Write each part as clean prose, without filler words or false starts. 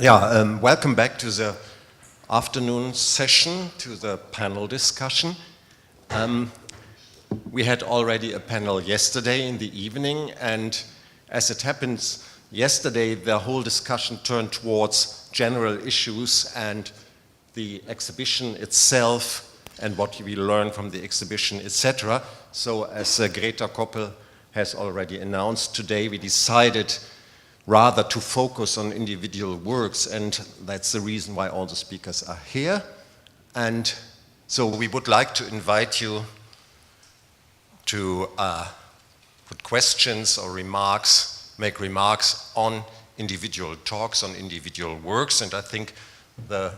Welcome back to the afternoon session, to the panel discussion. We had already a panel yesterday in the evening, and as it happens, yesterday the whole discussion turned towards general issues and the exhibition itself and what we learn from the exhibition, etc. So as Greta Koppel has already announced today, we decided rather to focus on individual works, and that's the reason why all the speakers are here. And so we would like to invite you to put questions or remarks, make remarks on individual talks, on individual works, and I think the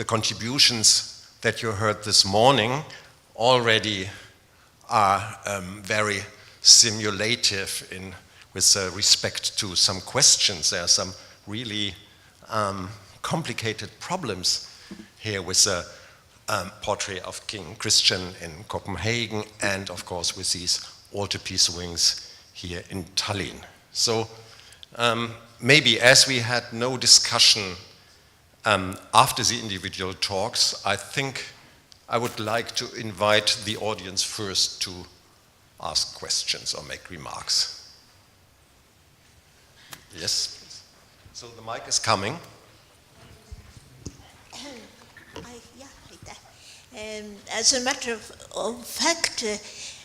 contributions that you heard this morning already are very simulative with respect to some questions. There are some really complicated problems here with the portrait of King Christian in Copenhagen, and of course with these altarpiece wings here in Tallinn. So maybe as we had no discussion after the individual talks, I think I would like to invite the audience first to ask questions or make remarks. Yes, please. So the mic is coming. As a matter of fact,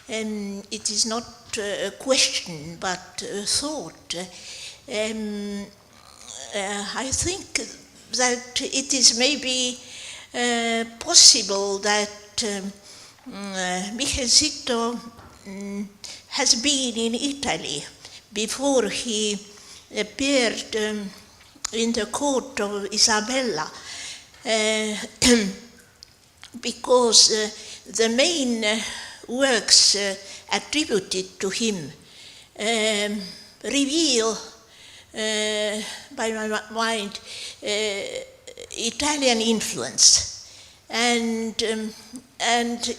it is not a question but a thought. I think that it is maybe possible that Michel Sittow has been in Italy before he appeared in the court of Isabella, because the main works attributed to him reveal, by my mind, Italian influence. And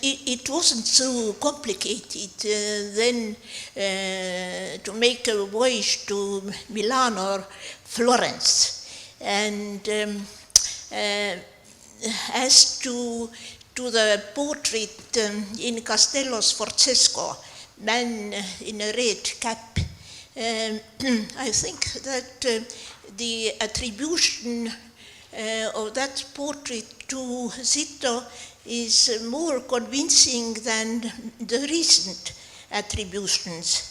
it wasn't so complicated then to make a voyage to Milan or Florence. And as to the portrait in Castello Sforzesco, man in a red cap, I think that the attribution of that portrait to Sittow is more convincing than the recent attributions.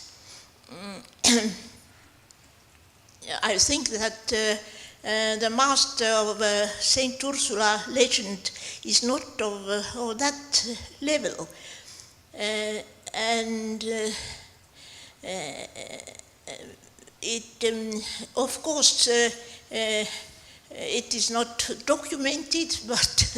I think that the master of Saint Ursula legend is not of that level. And it, of course, it is not documented, but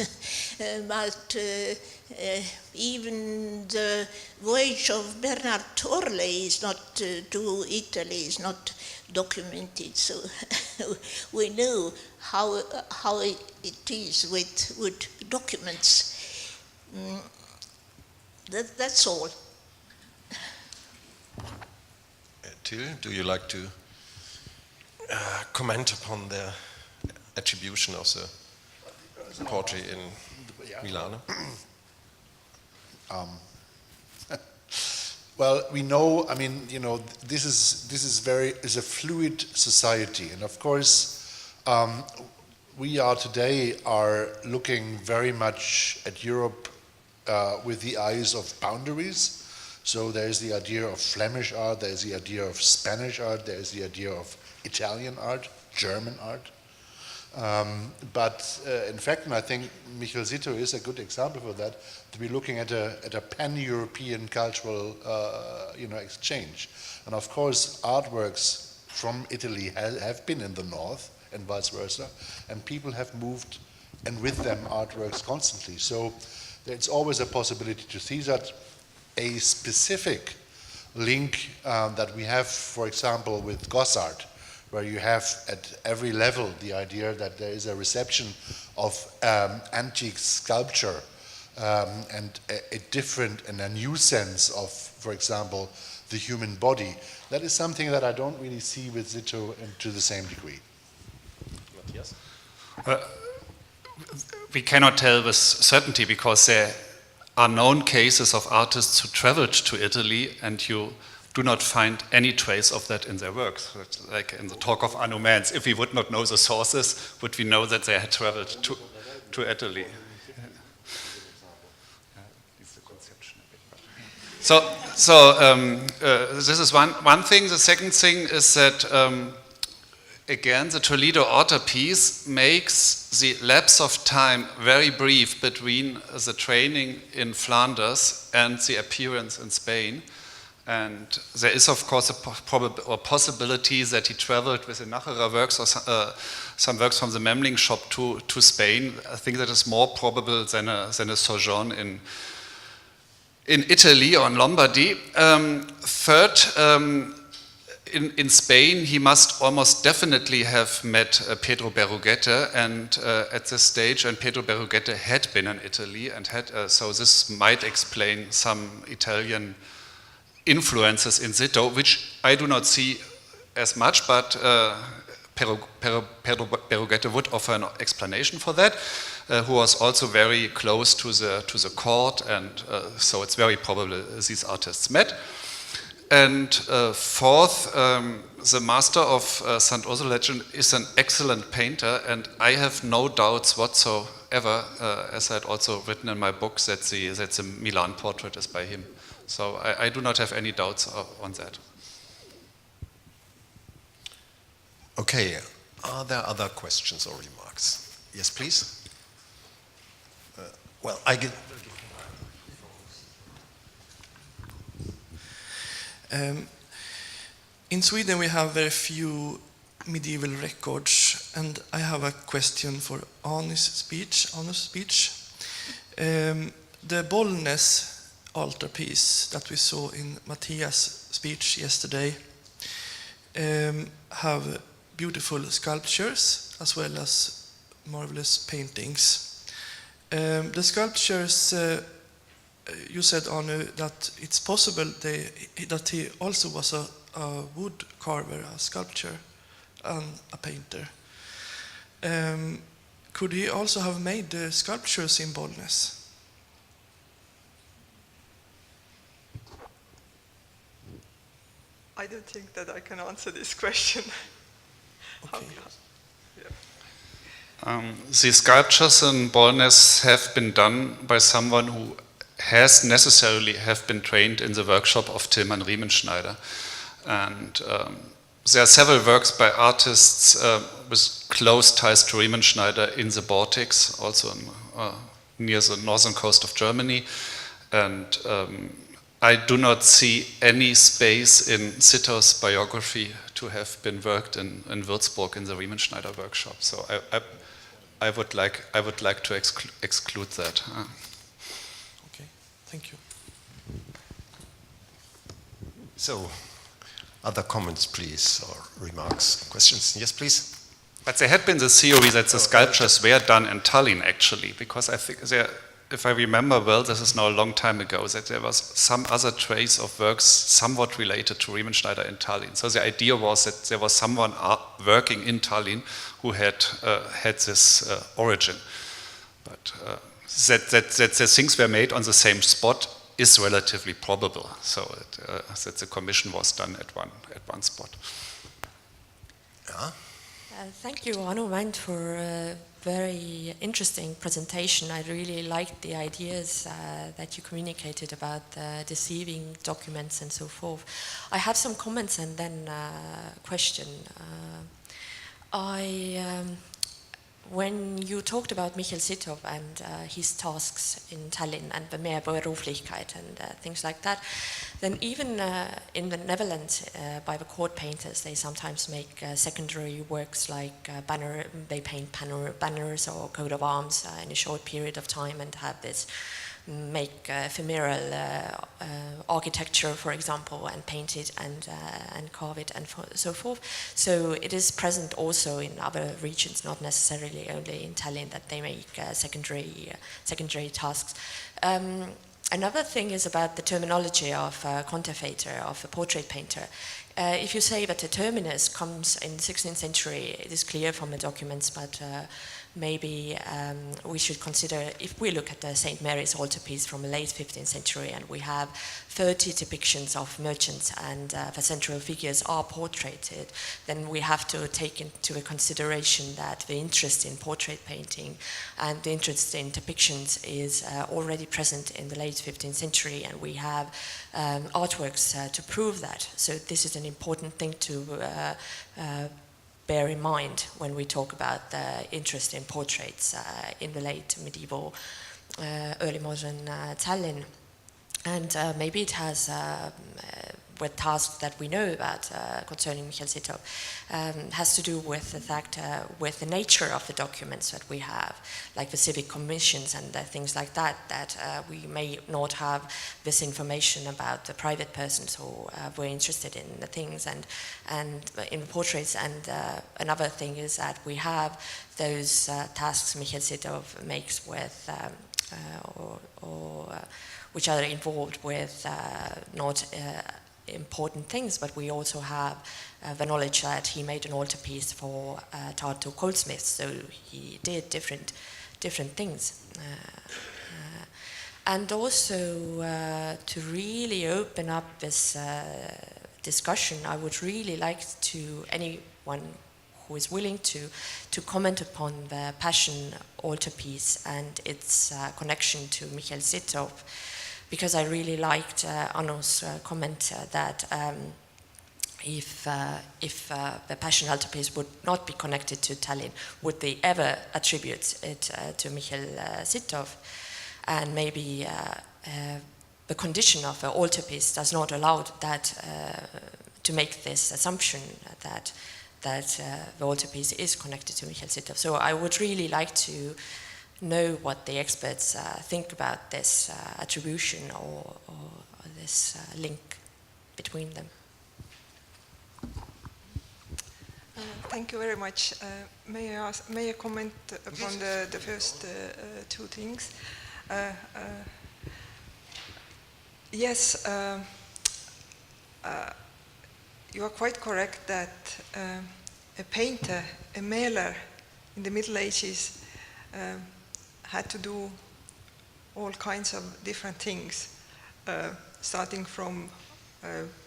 even the voyage of Bernard Orley is not to Italy is not documented. So we know how it is with documents. That's all. Till, do you like to comment upon the attribution of the portrait in Milan? Well, we know. I mean, this is a fluid society, and of course, we today are looking very much at Europe with the eyes of boundaries. So there's the idea of Flemish art, there's the idea of Spanish art, there's the idea of Italian art, German art. But in fact, and I think Michel Sittow is a good example for that, to be looking at a pan-European cultural exchange. And of course, artworks from Italy have been in the north and vice versa, and people have moved, and with them artworks constantly. So it's always a possibility to see that. A specific link that we have, for example, with Gossart, where you have at every level the idea that there is a reception of antique sculpture and a different and a new sense of, for example, the human body. That is something that I don't really see with Sittow to the same degree. We cannot tell with certainty because there are known cases of artists who traveled to Italy and you do not find any trace of that in their works. Like in the talk of Anno Mans, if we would not know the sources, would we know that they had traveled to Italy? This is one thing. The second thing is that again, the Toledo altarpiece makes the lapse of time very brief between the training in Flanders and the appearance in Spain. And there is, of course, a possibility that he traveled with the Nacherer works or some works from the Memling shop to Spain. I think that is more probable than a sojourn in Italy or in Lombardy. Third, in Spain, he must almost definitely have met Pedro Berruguete, and at this stage, and Pedro Berruguete had been in Italy, and had so this might explain some Italian influences in Sittow, which I do not see as much, but Pedro Berruguete would offer an explanation for that, who was also very close to the court, and so it's very probable these artists met. And fourth, the master of St. Ursula legend is an excellent painter, and I have no doubts whatsoever, as I had also written in my book, that the Milan portrait is by him. So I do not have any doubts on that. Okay, are there other questions or remarks? Yes, please. Well, I get. In Sweden we have very few medieval records, and I have a question for Arne's speech. The Bollnäs altarpiece that we saw in Matthias' speech yesterday have beautiful sculptures as well as marvelous paintings. The sculptures, you said, Arne, that it's possible that he also was a wood carver, a sculptor, and a painter. Could he also have made the sculptures in Bollnäs? I don't think that I can answer this question. Okay. The sculptures in Bollnäs have been done by someone who has necessarily have been trained in the workshop of Tilman Riemenschneider. And there are several works by artists with close ties to Riemenschneider in the Baltics, also near the northern coast of Germany. And I do not see any space in Sittow's biography to have been worked in Würzburg in the Riemenschneider workshop. So I would like to exclude that. Okay, thank you. So, other comments, please, or remarks, questions? Yes, please. But there had been the theory that the sculptures were done in Tallinn, actually, because I think if I remember well, this is now a long time ago, that there was some other trace of works somewhat related to Riemenschneider in Tallinn. So the idea was that there was someone working in Tallinn who had this origin. But that the things were made on the same spot is relatively probable. So that the commission was done at one spot. Yeah. Thank you, Arno Mänd, for a very interesting presentation. I really liked the ideas that you communicated about deceiving documents and so forth. I have some comments and then a question. When you talked about Michel Sittow and his tasks in Tallinn and the Meerberuflichkeit and things like that, then even in the Netherlands, by the court painters, they sometimes make secondary works like they paint banners or coat of arms in a short period of time and have this make ephemeral architecture, for example, and paint it and carve it and so forth. So it is present also in other regions, not necessarily only in Tallinn, that they make secondary tasks. Another thing is about the terminology of conterfeiter, of a portrait painter. If you say that the terminus comes in the 16th century, it is clear from the documents, but maybe we should consider, if we look at the St. Mary's altarpiece from the late 15th century, and we have 30 depictions of merchants and the central figures are portraited, then we have to take into consideration that the interest in portrait painting and the interest in depictions is already present in the late 15th century, and we have artworks to prove that. So this is an important thing to bear in mind when we talk about the interest in portraits in the late medieval, early modern Tallinn. And maybe it has with tasks that we know about concerning Michel Sittow has to do with the fact, with the nature of the documents that we have, like the civic commissions and things like that, that we may not have this information about the private persons who were interested in the things and in the portraits. And another thing is that we have those tasks Michel Sittow makes with, which are involved with not important things, but we also have the knowledge that he made an altarpiece for Tartu goldsmiths, so he did different things. And also to really open up this discussion, I would really like to anyone who is willing to comment upon the Passion altarpiece and its connection to Michel Sittow, because I really liked Anno's comment that if the Passion altarpiece would not be connected to Tallinn, would they ever attribute it to Michel Sittow? And maybe the condition of the altarpiece does not allow that to make this assumption that the altarpiece is connected to Michel Sittow. So I would really like to know what the experts think about this attribution or this link between them. Thank you very much. May I comment upon the first two things? Yes, you are quite correct that a painter, a mailer in the Middle Ages had to do all kinds of different things, starting from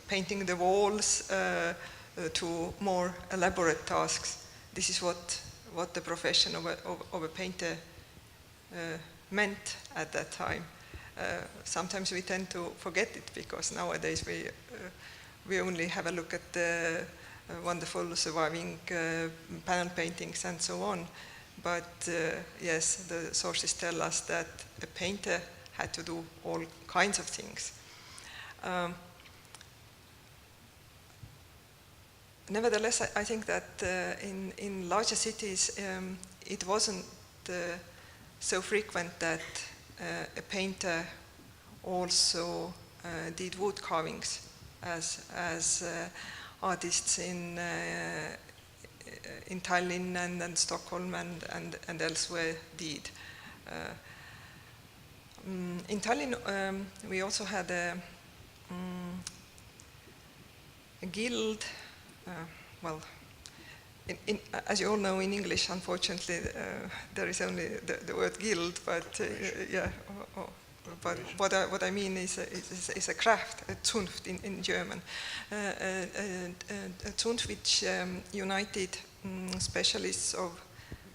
painting the walls to more elaborate tasks. This is what the profession of a painter meant at that time. Sometimes we tend to forget it because nowadays we only have a look at the wonderful surviving panel paintings and so on. But yes, the sources tell us that a painter had to do all kinds of things. Nevertheless, I think that in larger cities it wasn't so frequent that a painter also did wood carvings as artists in Tallinn and Stockholm and elsewhere did. In Tallinn we also had a guild. Well, as you all know, in English, unfortunately, there is only the word guild, but yeah. But what I mean is a craft, a Zunft in German, a Zunft which united specialists of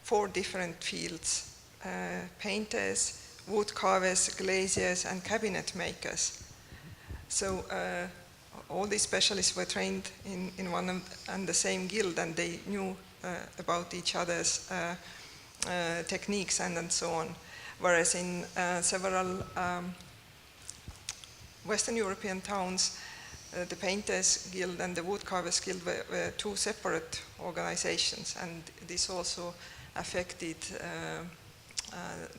4 different fields: painters, wood carvers, glaziers, and cabinet makers. So all these specialists were trained in one and the same guild, and they knew about each other's techniques and so on. Whereas in several Western European towns, the Painters Guild and the Woodcarvers Guild were 2 separate organizations, and this also affected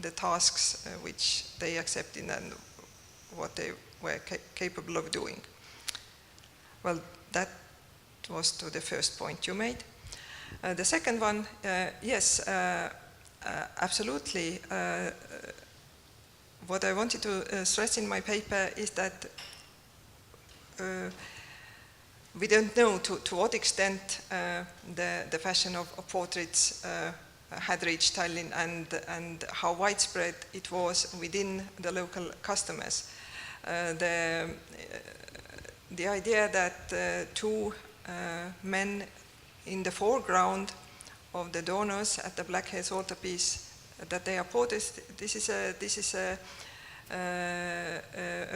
the tasks which they accepted and what they were capable of doing. Well, that was to the first point you made. The second one, yes, absolutely. What I wanted to stress in my paper is that we don't know to what extent the fashion of portraits had reached Tallinn and how widespread it was within the local customers. The idea that two men in the foreground of the donors at the Black Haze altarpiece, that they are porters, this is a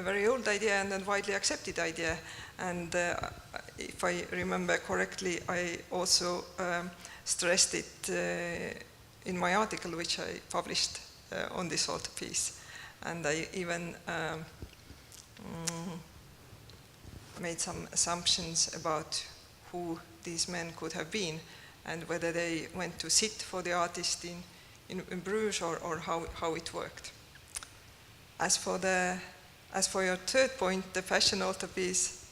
very old idea and a widely accepted idea. And if I remember correctly, I also stressed it in my article, which I published on this altarpiece. And I even made some assumptions about who these men could have been and whether they went to sit for the artist in Bruges or how it worked. As for your third point, the fashion altarpiece,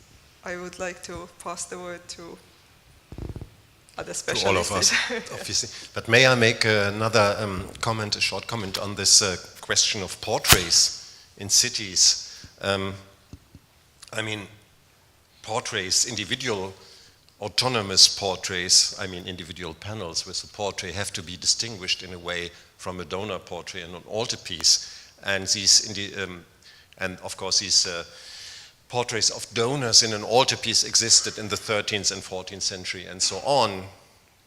I would like to pass the word to other specialists. To all of us, obviously. But may I make another comment, a short comment on this question of portraits in cities? I mean, portraits, individual autonomous portraits, I mean individual panels with a portrait have to be distinguished in a way from a donor portrait and an altarpiece. And these, and of course, these portraits of donors in an altarpiece existed in the 13th and 14th century and so on,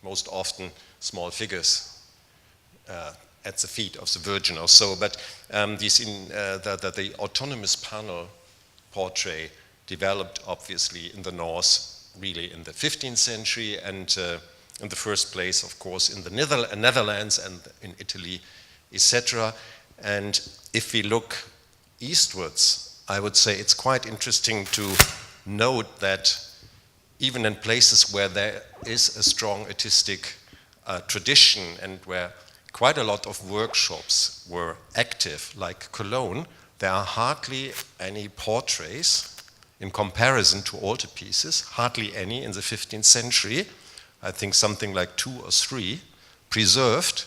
most often small figures at the feet of the Virgin or so. But the autonomous panel portrait developed obviously in the north, really in the 15th century, and in the first place, of course, in the Netherlands and in Italy, etc. And if we look eastwards, I would say it's quite interesting to note that even in places where there is a strong artistic tradition and where quite a lot of workshops were active, like Cologne, there are hardly any portraits in comparison to altarpieces, hardly any in the 15th century. I think something like 2 or 3 preserved,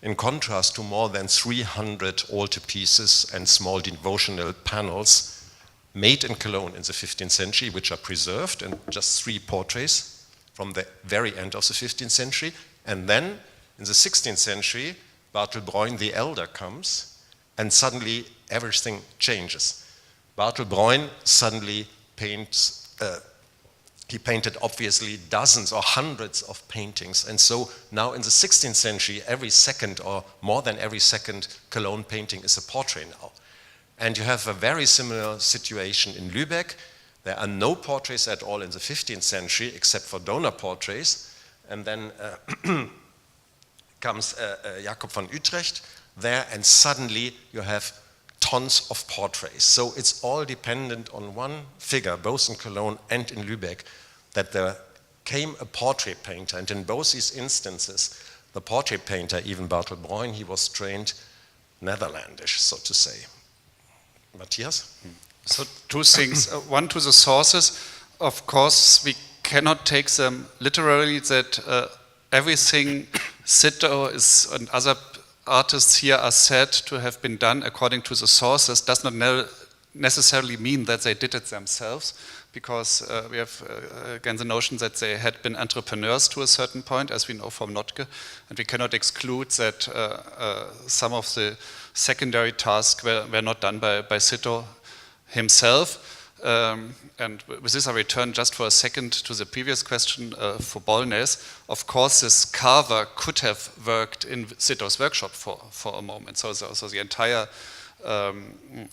in contrast to more than 300 altarpieces and small devotional panels made in Cologne in the 15th century, which are preserved, and just 3 portraits from the very end of the 15th century. And then in the 16th century, Bartolbreun the Elder comes, and suddenly everything changes. Bartolbreun suddenly paints, he painted obviously dozens or hundreds of paintings, and so now in the 16th century, every second or more than every second Cologne painting is a portrait now. And you have a very similar situation in Lübeck. There are no portraits at all in the 15th century except for donor portraits, and then comes Jacob von Utrecht there, and suddenly you have tons of portraits. So it's all dependent on one figure, both in Cologne and in Lübeck, that there came a portrait painter. And in both these instances, the portrait painter, even Bartolbreun, he was trained Netherlandish, so to say. Matthias? So 2 things. One, to the sources. Of course, we cannot take them literally, that everything Sittow is and other artists here are said to have been done according to the sources does not necessarily mean that they did it themselves, because we have again the notion that they had been entrepreneurs to a certain point, as we know from Notke, and we cannot exclude that some of the secondary tasks were not done by Sittow himself. And with this I return just for a second to the previous question for Bollnäs. Of course, this carver could have worked in Sittow's workshop for a moment, so the entire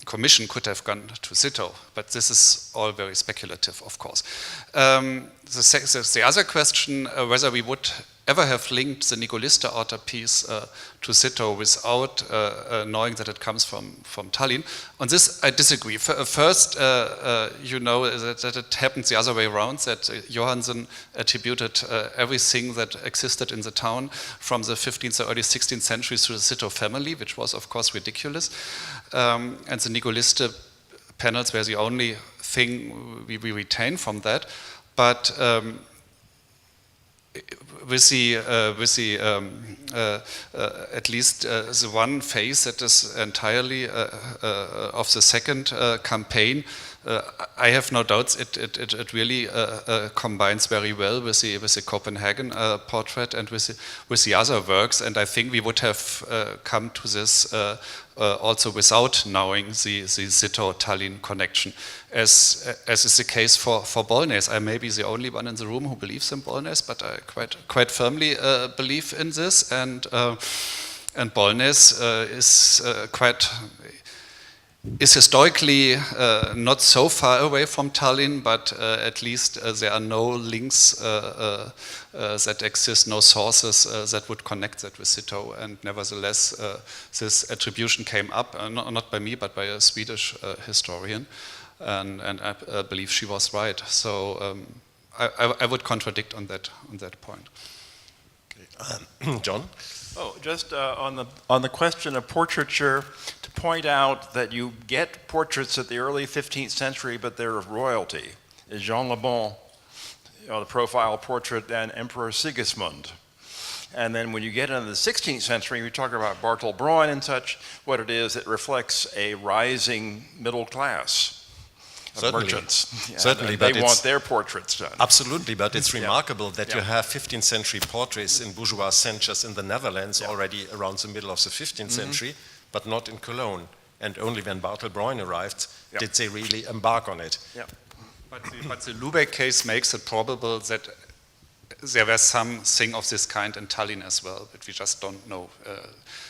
commission could have gone to Sittow, but this is all very speculative, of course. The other question, whether we would ever have linked the Nicolista altarpiece to Sittow without knowing that it comes from Tallinn. On this, I disagree. First, you know that it happened the other way around, that Johansson attributed everything that existed in the town from the 15th or early 16th century to the Sittow family, which was, of course, ridiculous. And the Nicolista panels were the only thing we retain from that. But with the at least the one phase that is entirely of the second campaign, I have no doubts it really combines very well with the Copenhagen portrait and with the other works, and I think we would have come to this also without knowing the Sittow-Tallinn connection, as is the case for Bollnäs. I may be the only one in the room who believes in Bollnäs, but I quite firmly believe in this, and Bollnäs is historically not so far away from Tallinn, but at least there are no links that exist, no sources that would connect that with Sittow, and nevertheless this attribution came up, not by me, but by a Swedish historian, and I believe she was right. So I would contradict on that point. Okay. John? Oh, just on the question of portraiture, to point out that you get portraits at the early 15th century, but they're of royalty. Is Jean Le Bon, the profile portrait, and Emperor Sigismund. And then when you get into the 16th century, we talk about Bartel Bruyn and such, what it is, it reflects a rising middle class. Merchants. Yeah, certainly, but they want their portraits done. Absolutely, but it's remarkable that you have 15th century portraits in bourgeois centers in the Netherlands already around the middle of the 15th century, but not in Cologne. And only when Bartel Bruyn arrived did they really embark on it. Yeah. But the Lübeck case makes it probable that there was something of this kind in Tallinn as well, but we just don't know.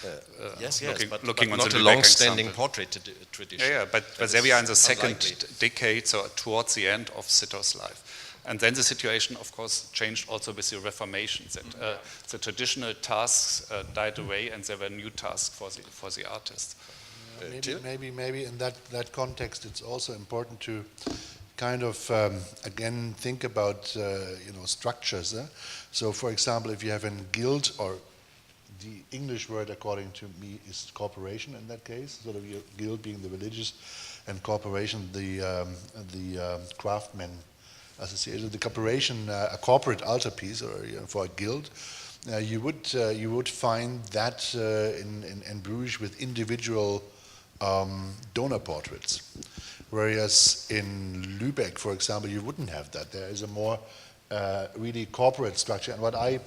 But looking on not the a long-standing portrait tradition. Yeah, but there we are in the second decade, so towards the end of Sittow's life. And then the situation, of course, changed also with the Reformation, that the traditional tasks died away and there were new tasks for the artists. Maybe in that context, it's also important to kind of again think about structures. So, for example, if you have a guild, or the English word, according to me, is corporation in that case. Sort of your guild being the religious, and corporation the craftsmen association. The corporation, a corporate altarpiece, or for a guild, you would find that in Bruges with individual donor portraits. Whereas in Lübeck, for example, you wouldn't have that. There is a more really corporate structure. And what I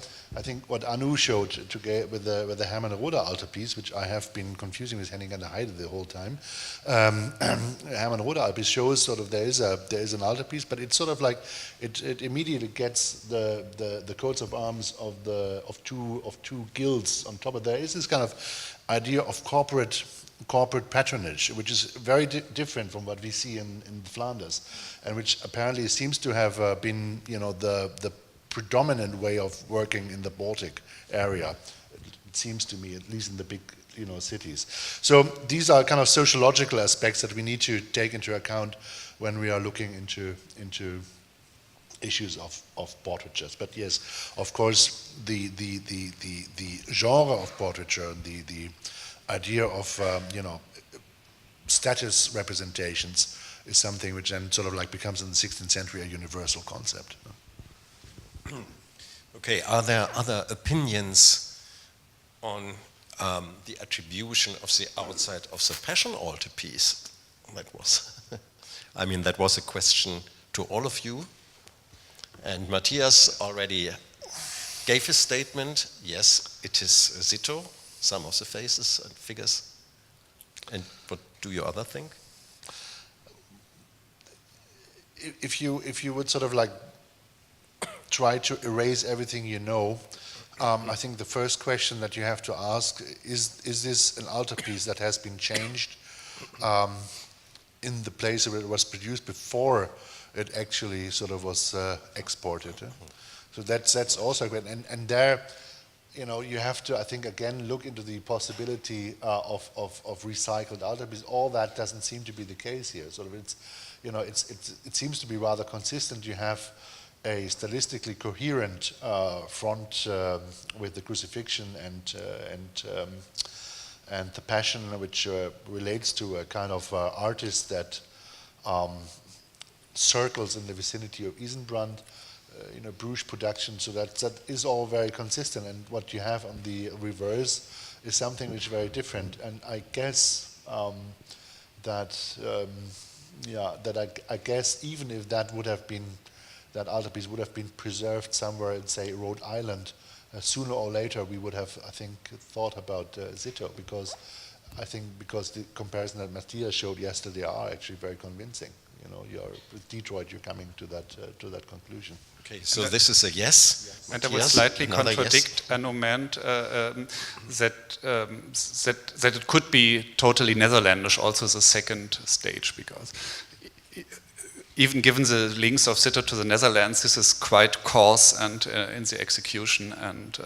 think what Anu showed together with the Hermann-Roda altarpiece, which I have been confusing with Henning and Heide the whole time. Hermann-Roda altarpiece shows sort of there is an altarpiece, but it's sort of like it immediately gets the coats of arms of two guilds on top of there. Is this kind of idea of corporate patronage, which is very different from what we see in Flanders, and which apparently seems to have been, the predominant way of working in the Baltic area. It seems to me, at least in the big, cities. So these are kind of sociological aspects that we need to take into account when we are looking into issues of portraitures. But yes, of course, the genre of portraiture, the idea of status representations is something which then sort of like becomes in the 16th century a universal concept. Okay, are there other opinions on the attribution of the outside of the Passion altarpiece? That was a question to all of you. And Matthias already gave his statement. Yes, it is Sittow. Some of the faces and figures. And what do you other think? If you would sort of like try to erase everything you know, I think the first question that you have to ask is this an altarpiece that has been changed in the place where it was produced before it actually sort of was exported? So that's also great. And there, you have to, I think, again, look into the possibility of recycled altarpieces. All that doesn't seem to be the case here. Sort of, it seems to be rather consistent. You have a stylistically coherent front with the crucifixion and the Passion, which relates to a kind of artist that circles in the vicinity of Isenbrand. Bruges production, so that is all very consistent, and what you have on the reverse is something which is very different. And I guess that yeah, that I guess even if that would have been, that altarpiece would have been preserved somewhere in, say, Rhode Island, sooner or later we would have, I think, thought about Sittow, because I think because the comparison that Matthias showed yesterday are actually very convincing. You know, with Detroit, you're coming to that conclusion. Okay, so this is a yes. And I would slightly contradict Anno Mänd that it could be totally Netherlandish, also the second stage, because even given the links of Sittow to the Netherlands, this is quite coarse and in the execution, and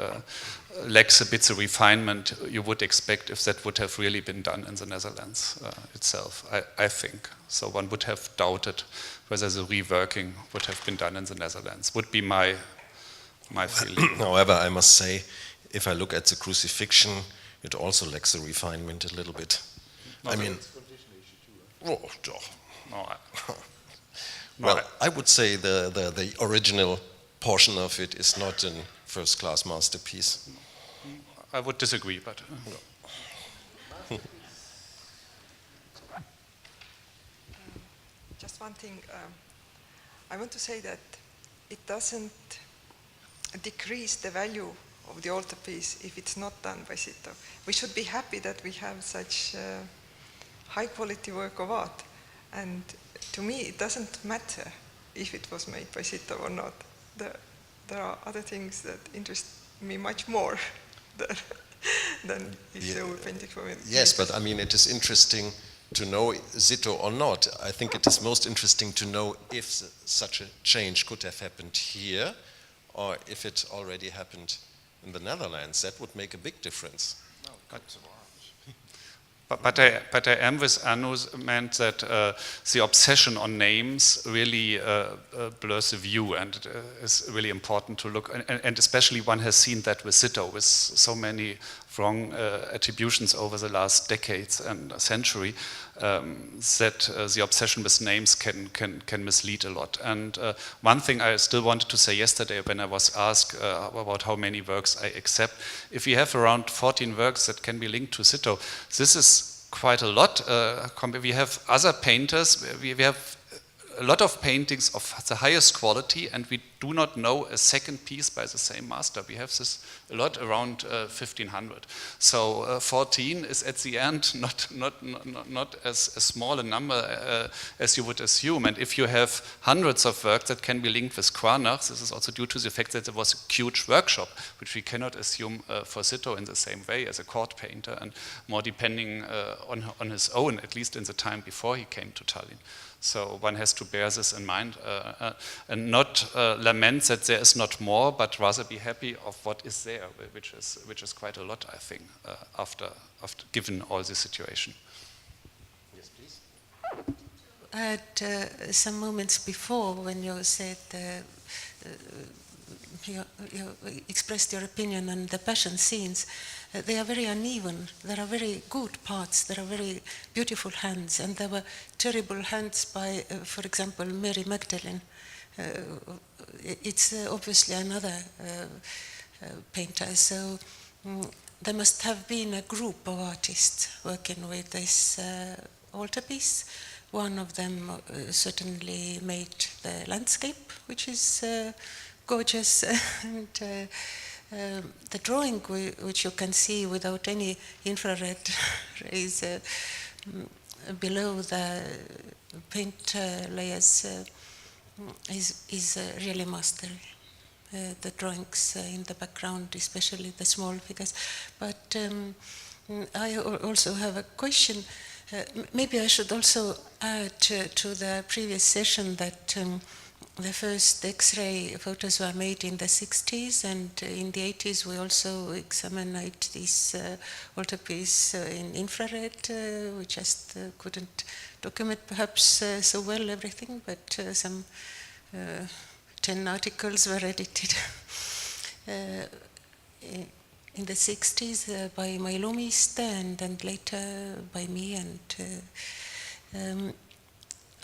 lacks a bit the refinement you would expect if that would have really been done in the Netherlands itself, I think. So one would have doubted whether the reworking would have been done in the Netherlands, would be my feeling. However, I must say, if I look at the crucifixion, it also lacks the refinement a little bit. I mean, well, I would say the original portion of it is not a first-class masterpiece. I would disagree, but... Just one thing, I want to say that it doesn't decrease the value of the altarpiece if it's not done by Sittow. We should be happy that we have such high-quality work of art, and to me it doesn't matter if it was made by Sittow or not. There are other things that interest me much more than if they were painted for me. Yes, but I mean, it is interesting to know Sittow or not. I think it is most interesting to know if such a change could have happened here, or if it already happened in the Netherlands. That would make a big difference. But I am with Anno's meant that the obsession on names really blurs the view, and it is really important to look, and especially one has seen that with Sittow, with so many wrong attributions over the last decades and a century, that the obsession with names can mislead a lot. And one thing I still wanted to say yesterday when I was asked about how many works I accept, if we have around 14 works that can be linked to Sittow, this is quite a lot. We have other painters, we have a lot of paintings of the highest quality, and we do not know a second piece by the same master. We have this a lot, around 1500. So 14 is at the end not as small a number as you would assume. And if you have hundreds of works that can be linked with Kranach, this is also due to the fact that there was a huge workshop, which we cannot assume for Sittow in the same way as a court painter, and more depending on his own, at least in the time before he came to Tallinn. So one has to bear this in mind and not lament that there is not more, but rather be happy of what is there, which is quite a lot, I think, after given all the situation. Yes, please. At some moments before, when you said you expressed your opinion on the passion scenes, they are very uneven. There are very good parts, there are very beautiful hands, and there were terrible hands by, for example, Mary Magdalene. It's obviously another painter, so there must have been a group of artists working with this altarpiece. One of them certainly made the landscape, which is gorgeous, and the drawing which you can see without any infrared rays below the paint layers is really mastery. The drawings in the background, especially the small figures. But I also have a question. Maybe I should also add to the previous session that the first X-ray photos were made in the 60s, and in the 80s we also examined this altarpiece in infrared. We just couldn't document perhaps so well everything, but some 10 articles were edited in the 60s by my Lumiste and later by me. And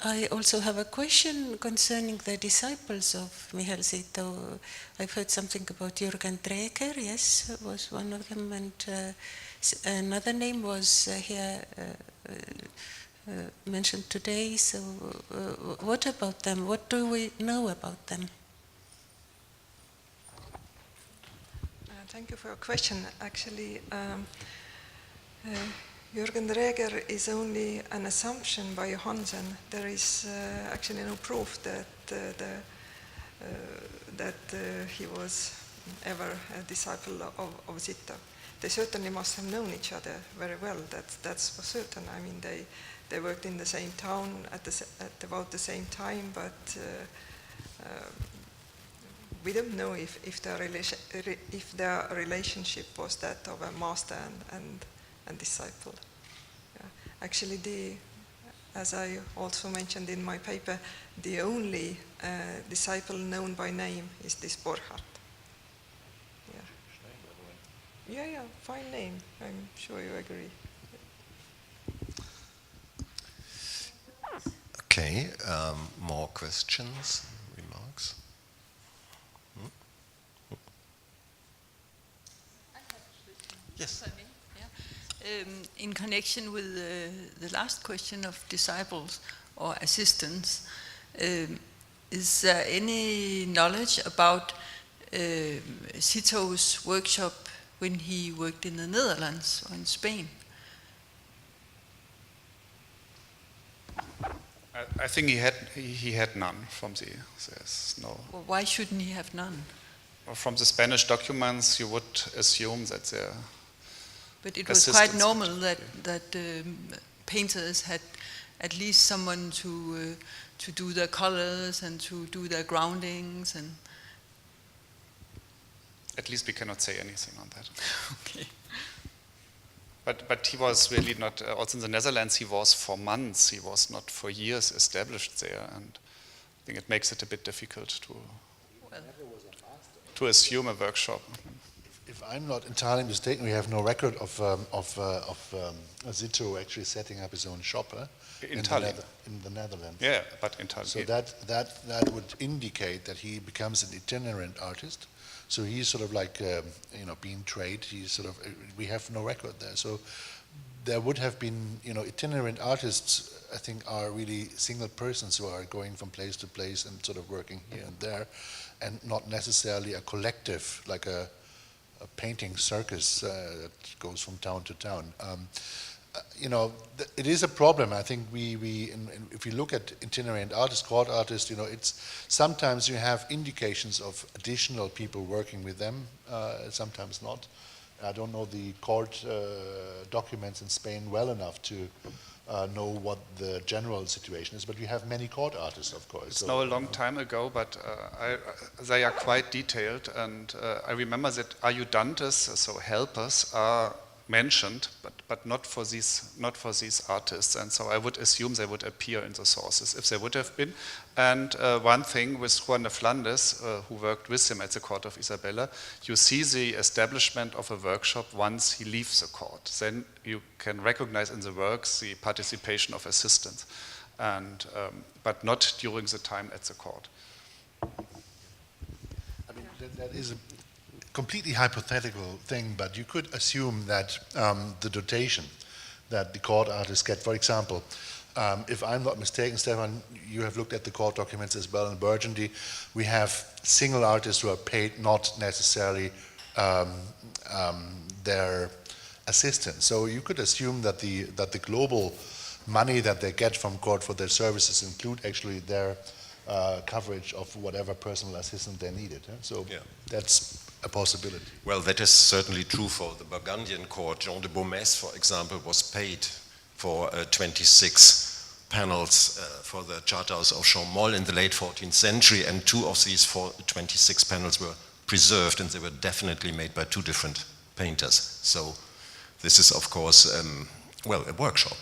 I also have a question concerning the disciples of Michel Sittow. I've heard something about Jürgen Dreger, yes, was one of them, and another name was here mentioned today. So what about them? What do we know about them? Thank you for your question. Actually, Jürgen Reger is only an assumption by Johansen. There is actually no proof that he was ever a disciple of Sittow. They certainly must have known each other very well. That's for certain. I mean, they worked in the same town at about the same time, but we don't know if their relationship was that of a master and disciple. Yeah. Actually, as I also mentioned in my paper, the only disciple known by name is this Borchert. Yeah, fine name. I'm sure you agree. Okay, more questions, remarks? Yes. In connection with the last question of disciples or assistants, is there any knowledge about Sittow's workshop when he worked in the Netherlands or in Spain? I think he had none from the. There's no. Well, why shouldn't he have none? From the Spanish documents, you would assume that they're. But it was quite normal that painters had at least someone to do their colors and to do their groundings and. At least we cannot say anything on that. Okay. But he was really not, also in the Netherlands he was for months, he was not for years established there, and I think it makes it a bit difficult to assume a workshop. If I'm not entirely mistaken, we have no record of Sittow actually setting up his own shop in Tallinn. In the Netherlands. Yeah, but in Tallinn. So that would indicate that he becomes an itinerant artist. So he's sort of like, being trained. He's sort of, we have no record there. So there would have been, itinerant artists, I think, are really single persons who are going from place to place and sort of working here and there, and not necessarily a collective, like a painting circus that goes from town to town. It is a problem. I think if you look at itinerant artists, court artists, it's sometimes you have indications of additional people working with them, sometimes not. I don't know the court documents in Spain well enough to know what the general situation is, but we have many court artists, of course. It's now a long time ago, but they are quite detailed, and I remember that adjutantes, so helpers, are mentioned, but not for these artists, and so I would assume they would appear in the sources if they would have been. And one thing with Juan de Flandes, who worked with him at the court of Isabella, you see the establishment of a workshop once he leaves the court. Then you can recognize in the works the participation of assistants, and but not during the time at the court. I mean, that is a completely hypothetical thing, but you could assume that the dotation that the court artists get, for example, if I'm not mistaken, Stephan, you have looked at the court documents as well in Burgundy, we have single artists who are paid not necessarily their assistants. So you could assume that the global money that they get from court for their services include actually their coverage of whatever personal assistant they needed. So that's a possibility. Well, that is certainly true for the Burgundian court. Jean de Beaumais, for example, was paid for 26 panels for the Charters of Champmol in the late 14th century, and 2 of these 26 panels were preserved, and they were definitely made by 2 different painters. So this is, of course, a workshop.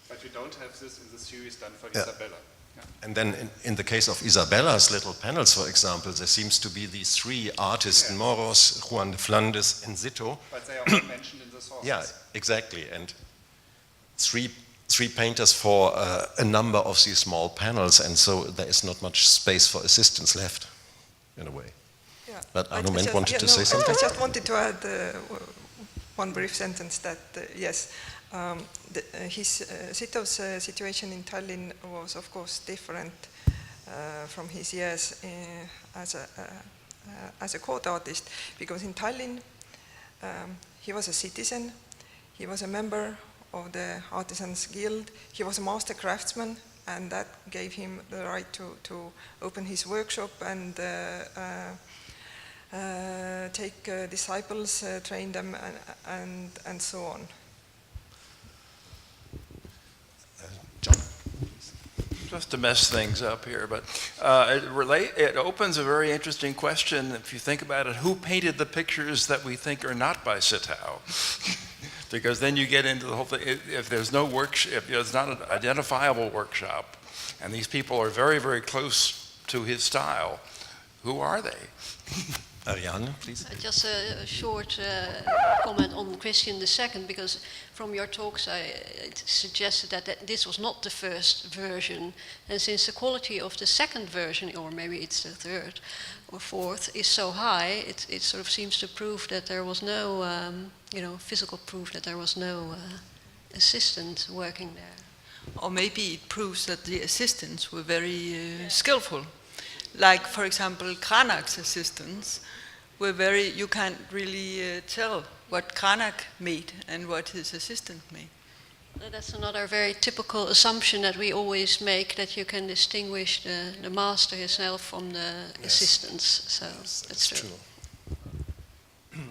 But you don't have this in the series done for Isabella. Yeah. And then in the case of Isabella's little panels, for example, there seems to be these 3 artists, Moros, Juan de Flandes, and Sittow. But they are all mentioned in the sources. Yeah, exactly. And three painters for a number of these small panels, and so there is not much space for assistants left, in a way. Yeah. But wanted to say something? I just wanted to add one brief sentence that, yes, Sittow's situation in Tallinn was, of course, different from his years as a court artist, because in Tallinn he was a citizen, he was a member of the Artisans Guild, he was a master craftsman, and that gave him the right to open his workshop and take disciples, train them, and so on. Just to mess things up here, but it opens a very interesting question. If you think about it, who painted the pictures that we think are not by Sittow? Because then you get into the whole thing. If there's no workshop, if there's not an identifiable workshop, and these people are very, very close to his style, who are they? Ariane, please. Just a short comment on Christian II, because from your talks it suggested that this was not the first version, and since the quality of the second version, or maybe it's the third or fourth, is so high, it sort of seems to prove that there was no, physical proof that there was no assistant working there. Or maybe it proves that the assistants were very skillful. Like, for example, Kranach's assistants were very, you can't really tell what Kranach made and what his assistant made. That's another very typical assumption that we always make, that you can distinguish the master himself from the assistants. So that's true.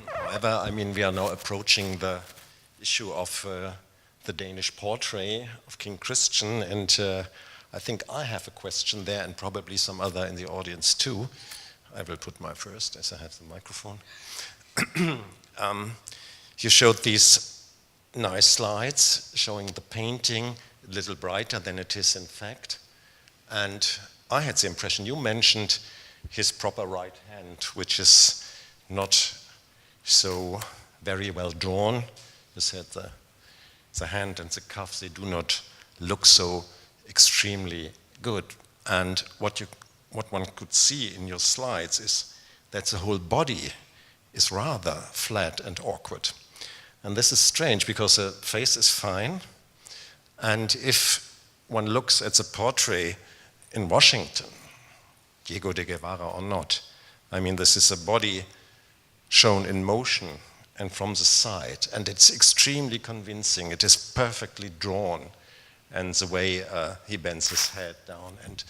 However, I mean, we are now approaching the issue of the Danish portrait of King Christian, and I think I have a question there, and probably some other in the audience too. I will put my first, as I have the microphone. You showed these nice slides showing the painting a little brighter than it is in fact. And I had the impression, you mentioned his proper right hand, which is not so very well drawn. You said the hand and the cuff, they do not look so extremely good. And what one could see in your slides is that the whole body is rather flat and awkward. And this is strange because the face is fine, and if one looks at the portrait in Washington, Diego de Guevara or not, I mean, this is a body shown in motion and from the side, and it's extremely convincing. It is perfectly drawn, and the way he bends his head down and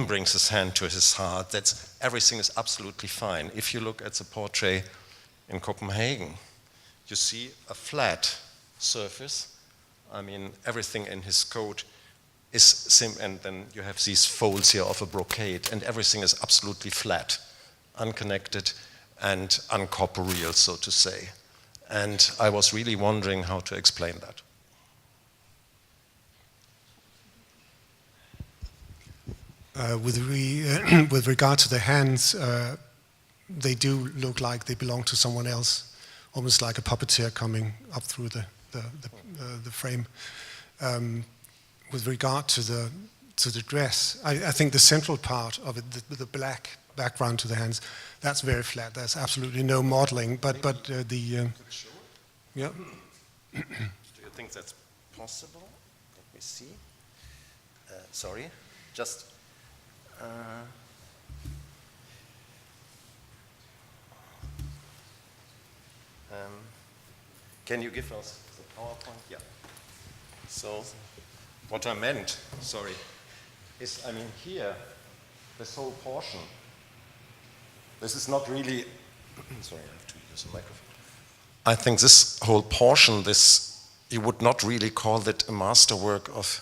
brings his hand to his heart, everything is absolutely fine. If you look at the portrait in Copenhagen, you see a flat surface. I mean, everything in his coat is and then you have these folds here of a brocade, and everything is absolutely flat, unconnected, and uncorporeal, so to say. And I was really wondering how to explain that. With regard to the hands, they do look like they belong to someone else, almost like a puppeteer coming up through the frame. With regard to the dress, I think the central part of it, the black background to the hands, that's very flat. There's absolutely no modeling. But yeah. Do you think that's possible? Let me see. Sorry, just. Can you give us the PowerPoint? Yeah. So, what I meant, sorry, is, I mean, here, this whole portion, this is not really, sorry, I have to use a microphone. I think this whole portion, you would not really call it a masterwork of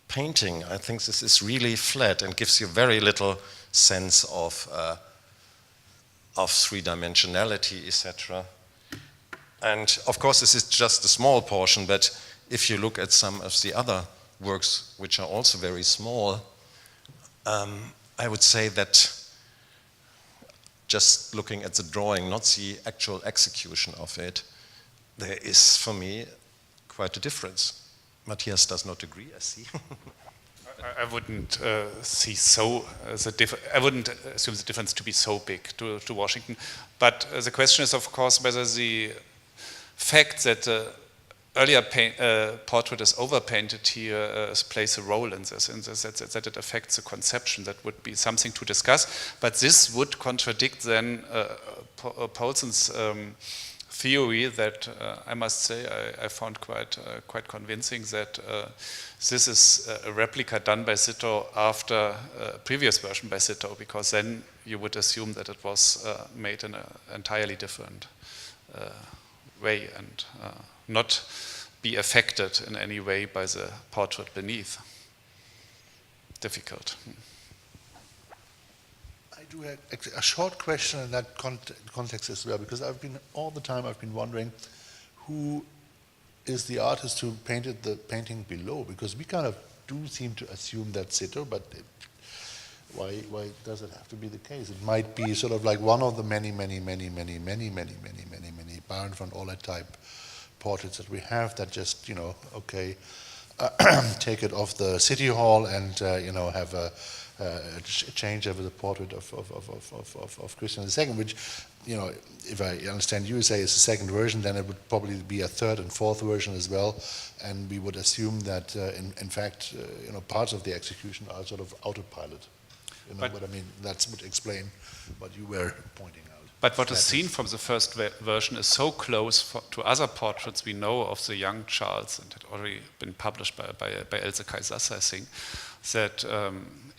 painting. I think this is really flat and gives you very little sense of three-dimensionality, etc. And of course, this is just a small portion, but if you look at some of the other works, which are also very small, I would say that just looking at the drawing, not the actual execution of it, there is, for me, quite a difference. Matthias does not agree, I see. I wouldn't see I wouldn't assume the difference to be so big to Washington. But the question is, of course, whether the fact that earlier portrait is overpainted here plays a role in this, that it affects the conception. That would be something to discuss. But this would contradict then Poulsen's theory that I must say I found quite convincing, that this is a replica done by Sittow after a previous version by Sittow, because then you would assume that it was made in an entirely different way and not be affected in any way by the portrait beneath. Difficult. I do have a short question in that context as well, because all the time I've been wondering who is the artist who painted the painting below, because we kind of do seem to assume that's Sittow, but why does it have to be the case? It might be sort of like one of the many Baron von Oller type portraits that we have that just, okay, take it off the city hall and, have a change over the portrait of Christian II, which, if I understand you say it's the second version, then it would probably be a third and fourth version as well, and we would assume that, in fact, parts of the execution are sort of autopilot. But I mean, that would explain what you were pointing out. But what is seen from the first version is so close to other portraits we know of the young Charles, and had already been published by Else Kaisers, I think, that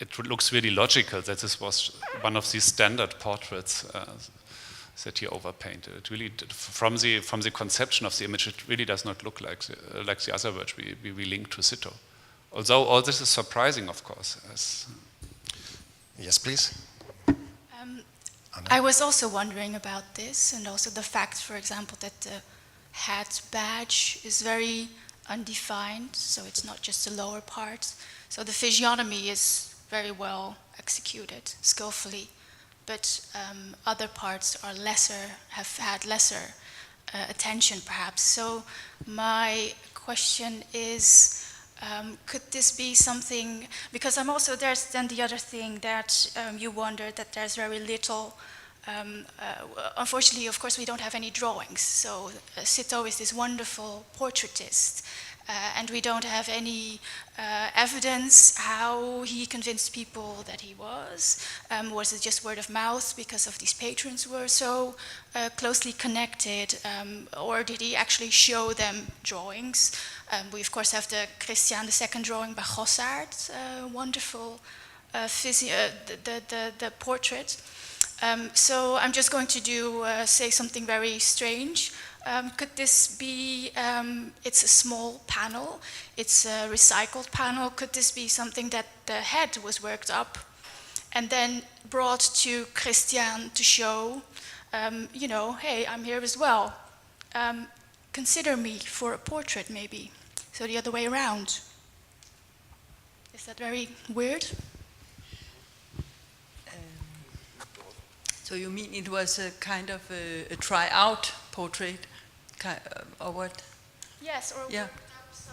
it looks really logical that this was one of these standard portraits that he overpainted. It really, from the conception of the image, it really does not look like the other words we link to Sittow. Although all this is surprising, of course. Yes, please. I was also wondering about this, and also the fact, for example, that the hat badge is very undefined, so it's not just the lower part. So the physiognomy is very well executed, skillfully, but other parts are have had lesser attention, perhaps. So my question is, could this be something, because there's then the other thing that you wonder that there's very little, unfortunately, of course, we don't have any drawings. So Sittow is this wonderful portraitist, and we don't have any evidence how he convinced people that he was. Was it just word of mouth because of these patrons who were so closely connected, or did he actually show them drawings? We of course have the Christian II drawing by Gossard, wonderful the portrait. So I'm just going to say something very strange. Could this be, it's a small panel, it's a recycled panel, could this be something that the head was worked up and then brought to Christian to show, hey, I'm here as well. Consider me for a portrait, maybe. So the other way around. Is that very weird? So you mean it was a kind of a try-out portrait, or what? Yes, or yeah. So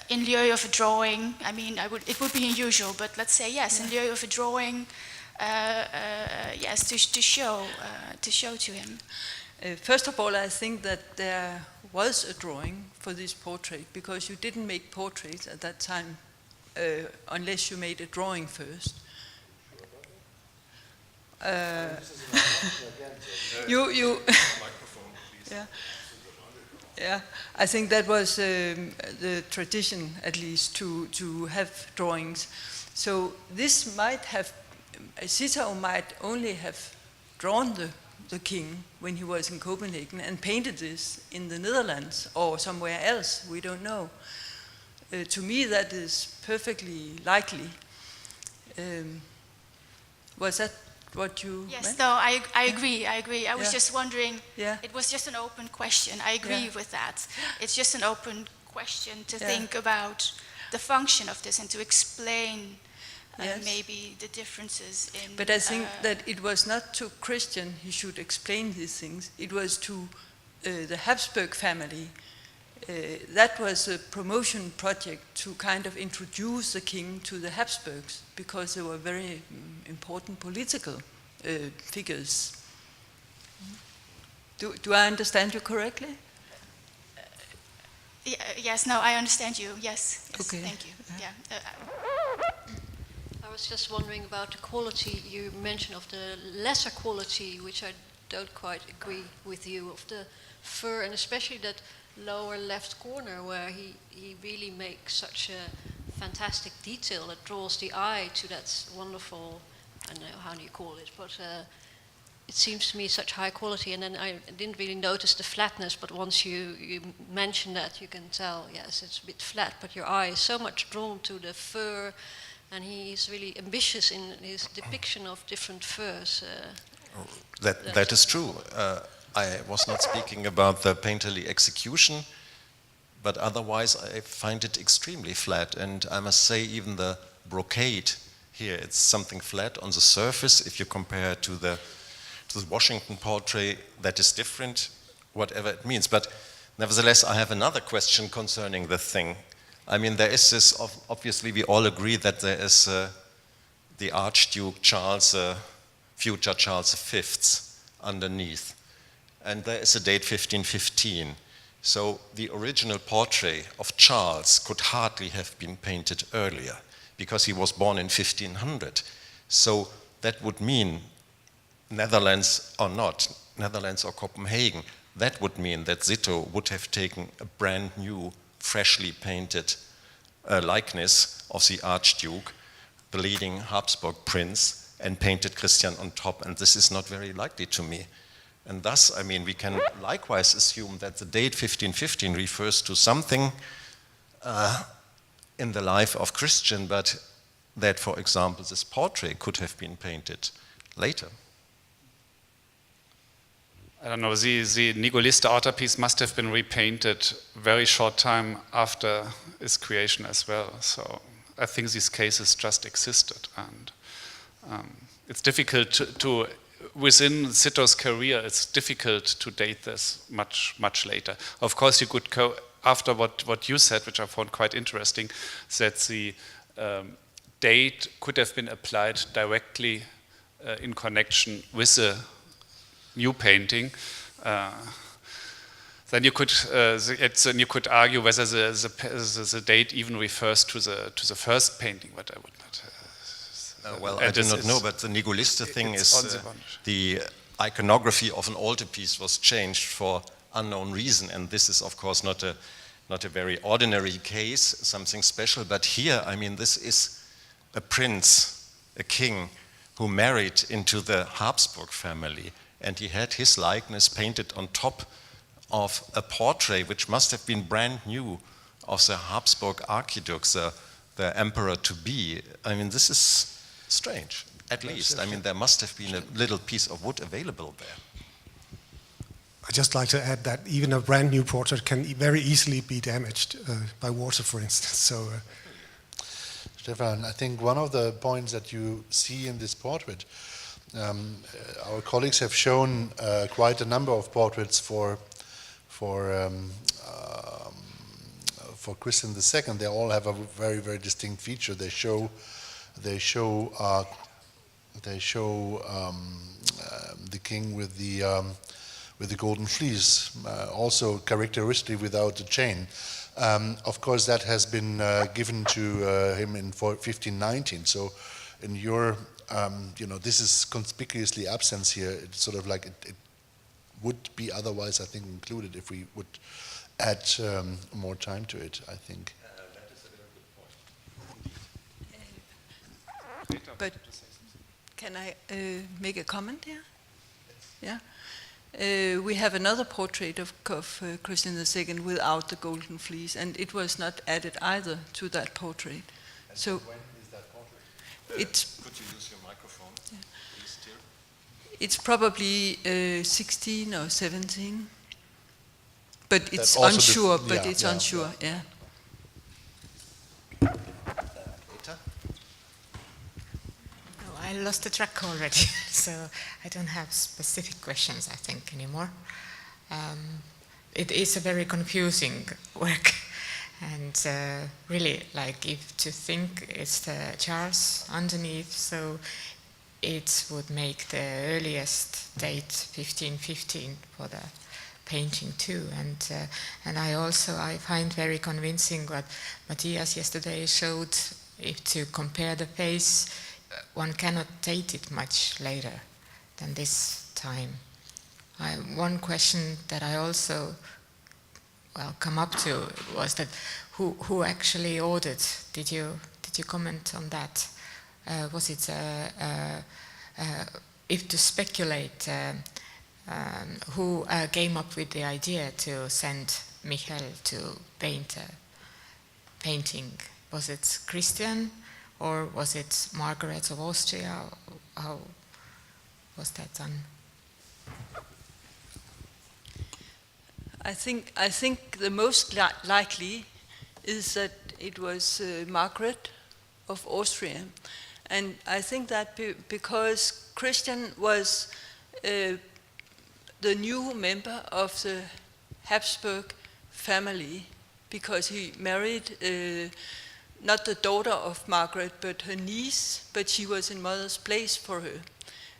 in lieu of a drawing, I mean, it would be unusual, but let's say yes, in lieu of a drawing, yes, to show to him. First of all, I think that there was a drawing for this portrait, because you didn't make portraits at that time unless you made a drawing first. Yeah, I think that was the tradition, at least, to have drawings. So this might have, Sittow might only have drawn the king when he was in Copenhagen and painted this in the Netherlands or somewhere else, we don't know. To me, that is perfectly likely. Was that what you meant? No, I agree. I was just wondering, it was just an open question. I agree with that. It's just an open question to think about the function of this and to explain maybe the differences in... But I think that it was not to Christian he should explain these things. It was to the Habsburg family. That was a promotion project to kind of introduce the king to the Habsburgs, because they were very important political figures. Do I understand you correctly? Yes, no, I understand you. Yes, Okay. thank you. Yeah. I was just wondering about the quality you mentioned of the lesser quality, which I don't quite agree with you, of the fur, and especially that lower left corner where he really makes such a fantastic detail that draws the eye to that wonderful, I don't know how do you call it, but it seems to me such high quality. And then I didn't really notice the flatness, but once you mention that, you can tell, yes, it's a bit flat, but your eye is so much drawn to the fur, and he's really ambitious in his depiction of different furs. That is true. I was not speaking about the painterly execution, but otherwise I find it extremely flat. And I must say, even the brocade here, it's something flat on the surface. If you compare it to the Washington portrait, that is different, whatever it means. But nevertheless, I have another question concerning the thing. I mean, there is this, obviously we all agree that there is the Archduke Charles, future Charles V underneath. And there is a date 1515. So the original portrait of Charles could hardly have been painted earlier because he was born in 1500. So that would mean, Netherlands or not, Netherlands or Copenhagen, that would mean that Sittow would have taken a brand new, freshly painted likeness of the Archduke, the leading Habsburg prince, and painted Christian on top, and this is not very likely to me. And thus, I mean, we can likewise assume that the date 1515 refers to something in the life of Christian, but that, for example, this portrait could have been painted later. I don't know, the Nigolista altarpiece must have been repainted very short time after its creation as well. So I think these cases just existed, and it's difficult to within Sittow's career, it's difficult to date this much later. Of course, you could go after what you said, which I found quite interesting, that the date could have been applied directly in connection with the new painting. Then you could argue whether the date even refers to the first painting, but I would not. Well, I do not know, but the Nigolista thing is the iconography of an altarpiece was changed for unknown reason, and this is of course not a very ordinary case, something special. But here, I mean, this is a prince, a king, who married into the Habsburg family, and he had his likeness painted on top of a portrait which must have been brand new of the Habsburg Archduke, the emperor-to-be. I mean, this is strange, at least. I mean, there must have been a little piece of wood available there. I'd just like to add that even a brand new portrait can very easily be damaged by water, for instance. So, Stephan, I think one of the points that you see in this portrait, our colleagues have shown quite a number of portraits for Christian II. They all have a very, very distinct feature. They show the king with the golden fleece, also characteristically without the chain. Of course, that has been given to him in 1519. So, in your, this is conspicuously absent here. It's sort of like it would be otherwise, I think, included if we would add more time to it, I think. That is a very good point. But can I make a comment here? Yeah. We have another portrait of Christian II without the golden fleece, and it was not added either to that portrait. And so when is that portrait? Could you use your microphone? Yeah. Please, dear? It's probably 16 or 17, but it's also unsure. the- But yeah, it's yeah, unsure. Yeah. I lost the track already, so I don't have specific questions, I think, anymore. It is a very confusing work, and really, like, if to think it's the Charles underneath, so it would make the earliest date 1515 for the painting too, and I find very convincing what Matthias yesterday showed. If to compare the face, one cannot date it much later than this time. One question that I also come up to was that who actually ordered? Did you comment on that? Was it if to speculate? Who came up with the idea to send Michel to paint a painting? Was it Christian, or was it Margaret of Austria? How was that done? I think the most likely is that it was Margaret of Austria, and I think that because Christian was the new member of the Habsburg family, because he married not the daughter of Margaret, but her niece, but she was in mother's place for her.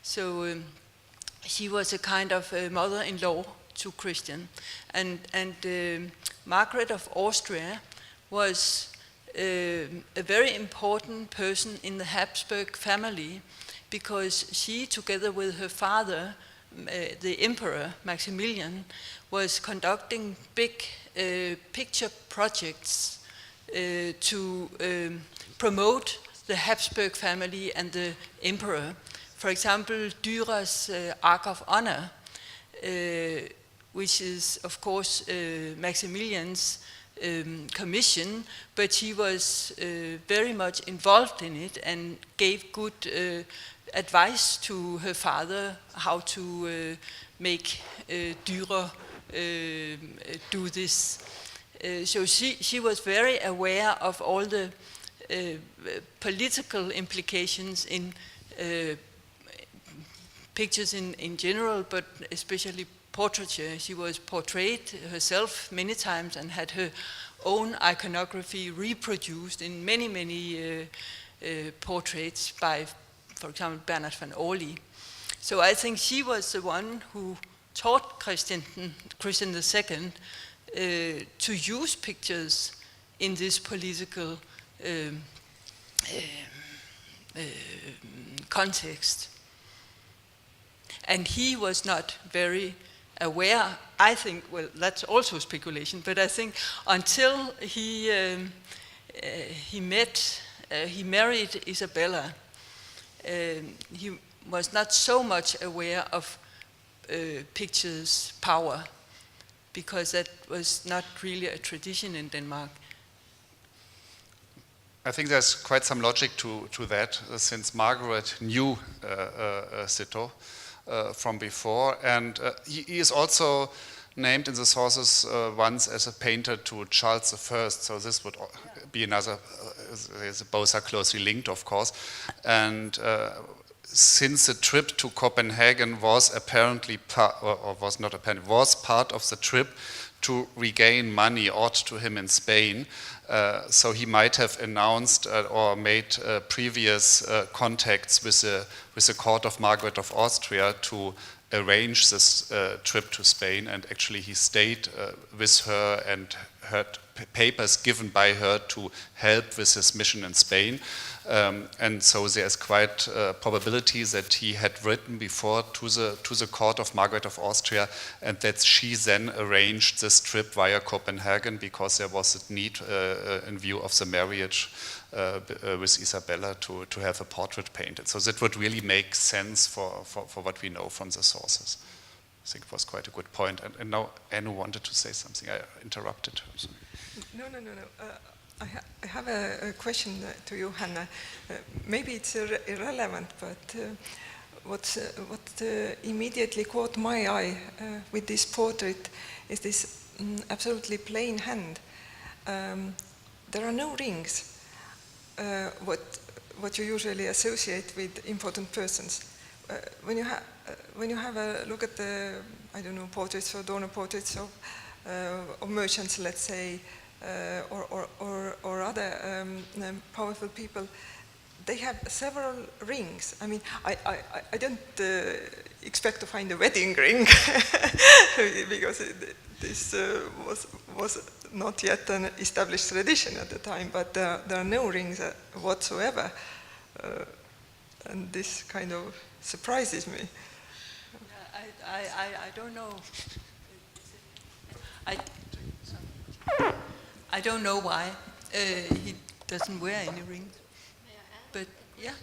So she was a kind of mother-in-law to Christian. And Margaret of Austria was a very important person in the Habsburg family, because she, together with her father, the Emperor Maximilian, was conducting big picture projects to promote the Habsburg family and the Emperor. For example, Dürer's Ark of Honor, which is, of course, Maximilian's commission, but she was very much involved in it and gave good advice to her father how to make Dürer do this. So she was very aware of all the political implications in pictures in general, but especially portraiture. She was portrayed herself many times and had her own iconography reproduced in many portraits by, for example, Bernard van Orly. So I think she was the one who taught Christian II to use pictures in this political context. And he was not very aware, I think, well, that's also speculation, but I think until he married Isabella, he was not so much aware of pictures' power, because that was not really a tradition in Denmark. I think there's quite some logic to that, since Margaret knew Sittow from before, and he is also named in the sources once as a painter to Charles I, so this would be another, both are closely linked, of course, and since the trip to Copenhagen was apparently was part of the trip to regain money owed to him in Spain, so he might have announced or made previous contacts with the court of Margaret of Austria to arrange this trip to Spain, and actually he stayed with her and had papers given by her to help with his mission in Spain. And so there's quite probability that he had written before to the court of Margaret of Austria, and that she then arranged this trip via Copenhagen, because there was a need in view of the marriage with Isabella to have a portrait painted. So that would really make sense for what we know from the sources. I think it was quite a good point. And now Anu wanted to say something. I interrupted her. Sorry. No. I have a question to you, Hanne. Maybe it's irrelevant, but what immediately caught my eye with this portrait is this absolutely plain hand. There are no rings, what you usually associate with important persons. When you have a look at the, I don't know, portraits or donor portraits of merchants, let's say, or other powerful people, they have several rings. I mean, I don't expect to find a wedding ring because this was not yet an established tradition at the time, but there are no rings whatsoever. And this kind of surprises me. I don't know. I don't know why he doesn't wear any rings. But yeah.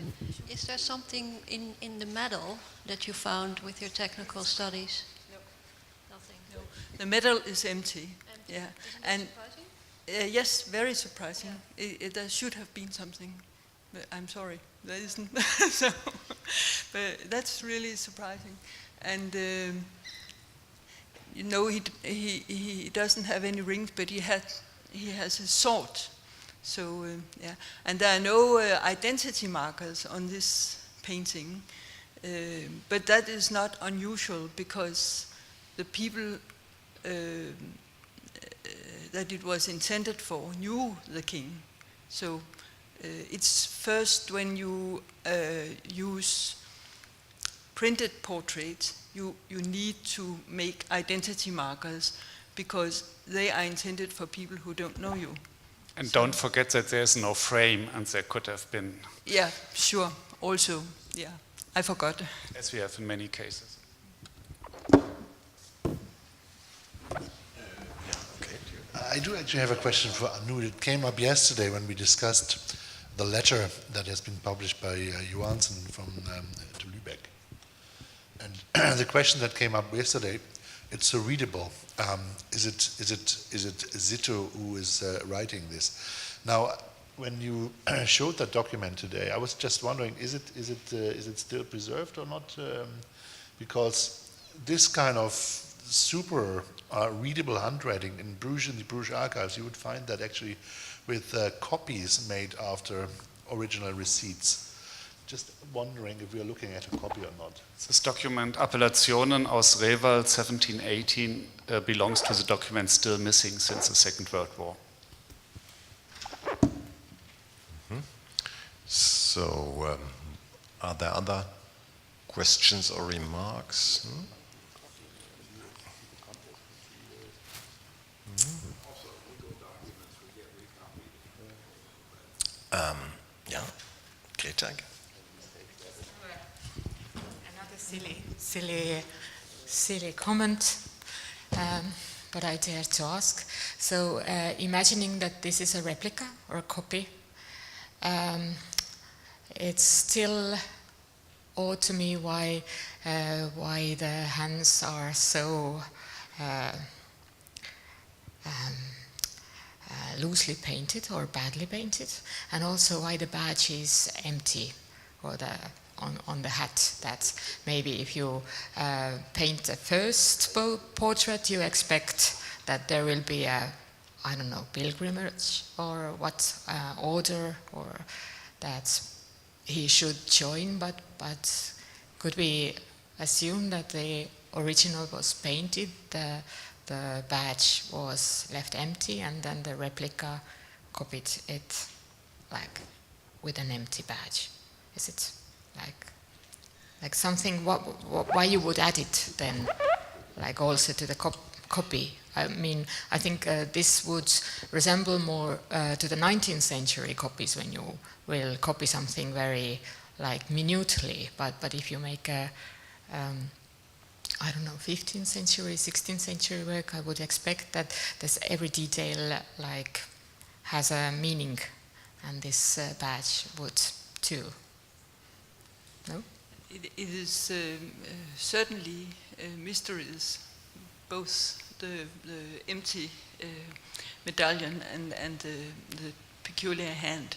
Is there something in the medal that you found with your technical studies? No. Nothing. No. The medal is empty. Yeah. And yes, very surprising. There should have been something. But I'm sorry, there isn't. So, but that's really surprising. And you know, he doesn't have any rings, but he has a sword. So yeah, and there are no identity markers on this painting, but that is not unusual because the people that it was intended for knew the king. So it's first when you use printed portraits, you need to make identity markers because they are intended for people who don't know you. And don't forget that there's no frame, and there could have been. Yeah, sure. Also, yeah, I forgot. As we have in many cases. I do actually have a question for Anu. It came up yesterday when we discussed the letter that has been published by Johansson from to Lübeck. And the question that came up yesterday, it's so readable. Is it Sittow who is writing this? Now, when you showed that document today, I was just wondering, is it still preserved or not? Because this kind of super readable handwriting in the Bruges archives, you would find that actually with copies made after original receipts. Just wondering if we are looking at a copy or not. This document, Appellationen aus Reval 1718, belongs to the document still missing since the Second World War. Mm-hmm. So, are there other questions or remarks? Yeah, Greta. Silly comment, but I dare to ask. So, imagining that this is a replica or a copy, it's still odd to me why the hands are so loosely painted or badly painted, and also why the badge is empty, or on the hat. That maybe if you paint the first portrait, you expect that there will be a, I don't know, pilgrimage or what order, or that he should join, but could we assume that the original was painted, the badge was left empty, and then the replica copied it like with an empty badge? Is it like something? Why you would add it then, like also to the copy? I mean, I think this would resemble more to the 19th century copies, when you will copy something very like minutely. But if you make a I don't know, 15th century, 16th century work, I would expect that this every detail like has a meaning, and this badge would too. No? It is certainly mysteries, both the empty medallion and the peculiar hand.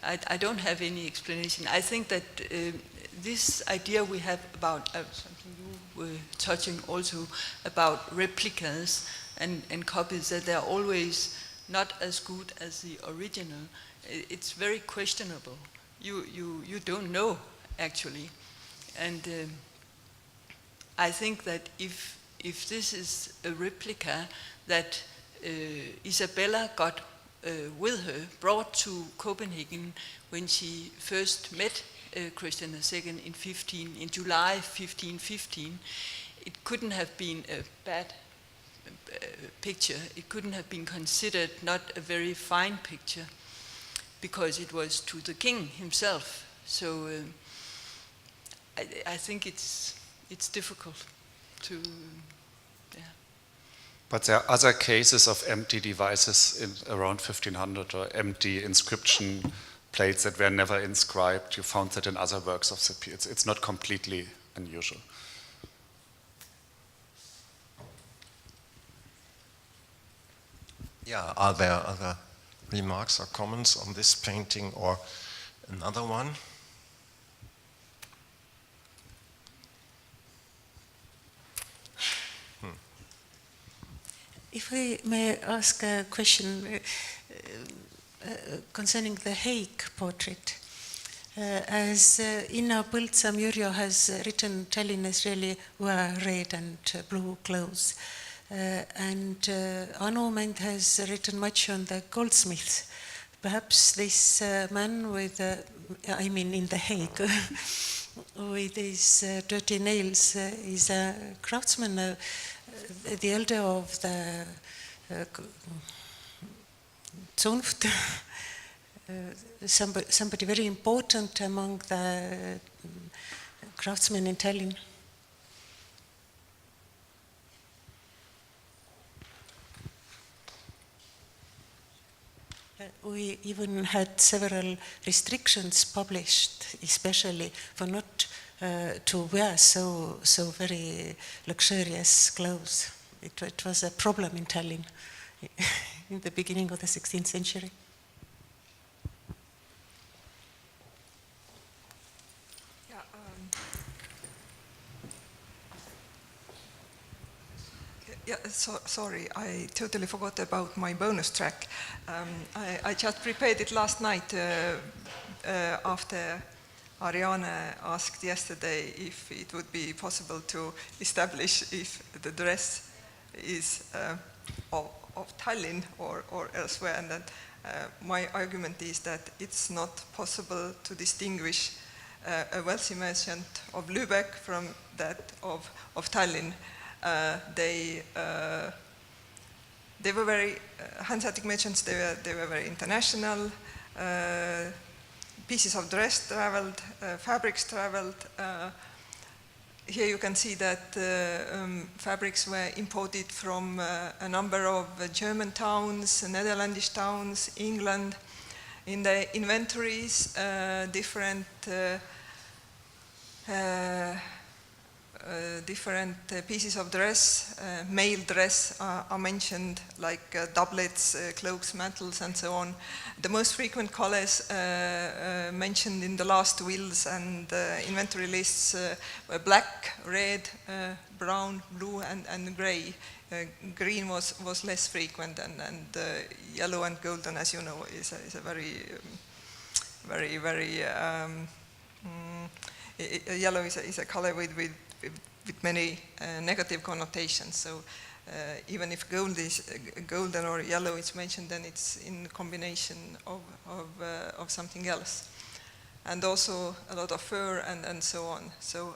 I don't have any explanation. I think that this idea we have about something you were touching also about replicas and copies, that they're always not as good as the original. It's very questionable. You don't know actually, and I think that if this is a replica that Isabella got with her, brought to Copenhagen when she first met Christian II in July 1515. It couldn't have been a bad picture. It couldn't have been considered not a very fine picture because it was to the king himself. So I think it's difficult to. But there are other cases of empty devices around 1500 or empty inscription plates that were never inscribed. You found that in other works of the period. It's not completely unusual. Yeah, are there other remarks or comments on this painting or another one? If I may ask a question concerning the Hague portrait. As Inna Põldsam-Jürjo has written, Tallinn is really wear red and blue clothes. And Anu Mänd has written much on the goldsmiths. Perhaps this man with, in The Hague, with his dirty nails is a craftsman, the elder of the Zunft, somebody very important among the craftsmen in Tallinn. We even had several restrictions published, especially for not to wear so very luxurious clothes. It was a problem in Tallinn in the beginning of the 16th century. Sorry, I totally forgot about my bonus track. I just prepared it last night after Ariane asked yesterday if it would be possible to establish if the dress is of Tallinn or elsewhere. And then my argument is that it's not possible to distinguish a wealthy merchant of Lübeck from that of Tallinn. They were very hanseatic merchants. They were very international. Pieces of dress traveled, fabrics traveled. Here you can see that fabrics were imported from a number of German towns, Netherlandish towns, England. In the inventories, different pieces of dress, male dress are mentioned, like doublets, cloaks, mantles, and so on. The most frequent colors mentioned in the last wills and inventory lists were black, red, brown, blue, and gray. Green was less frequent, and yellow and golden, as you know, is a very yellow is a color with many negative connotations. So even if gold is golden or yellow is mentioned, then it's in combination of something else. And also a lot of fur and so on. So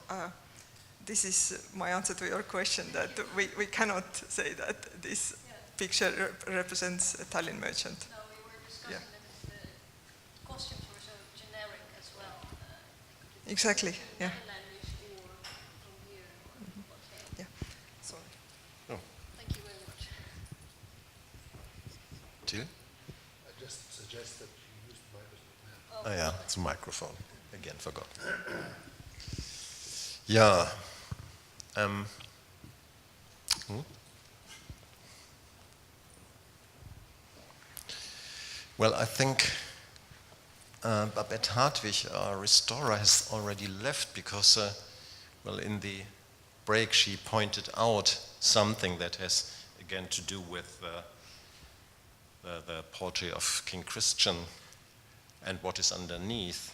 this is my answer to your question, that we cannot say that this picture represents a Tallinn merchant. No, we were discussing that the costumes were so generic as well. Exactly, yeah. Till? I just suggest that you use the microphone. Oh yeah, it's a microphone. Again, forgot. Yeah. Well, I think Babette Hartwig, our restorer, has already left because, well, in the break she pointed out something that has, again, to do with the portrait of King Christian and what is underneath,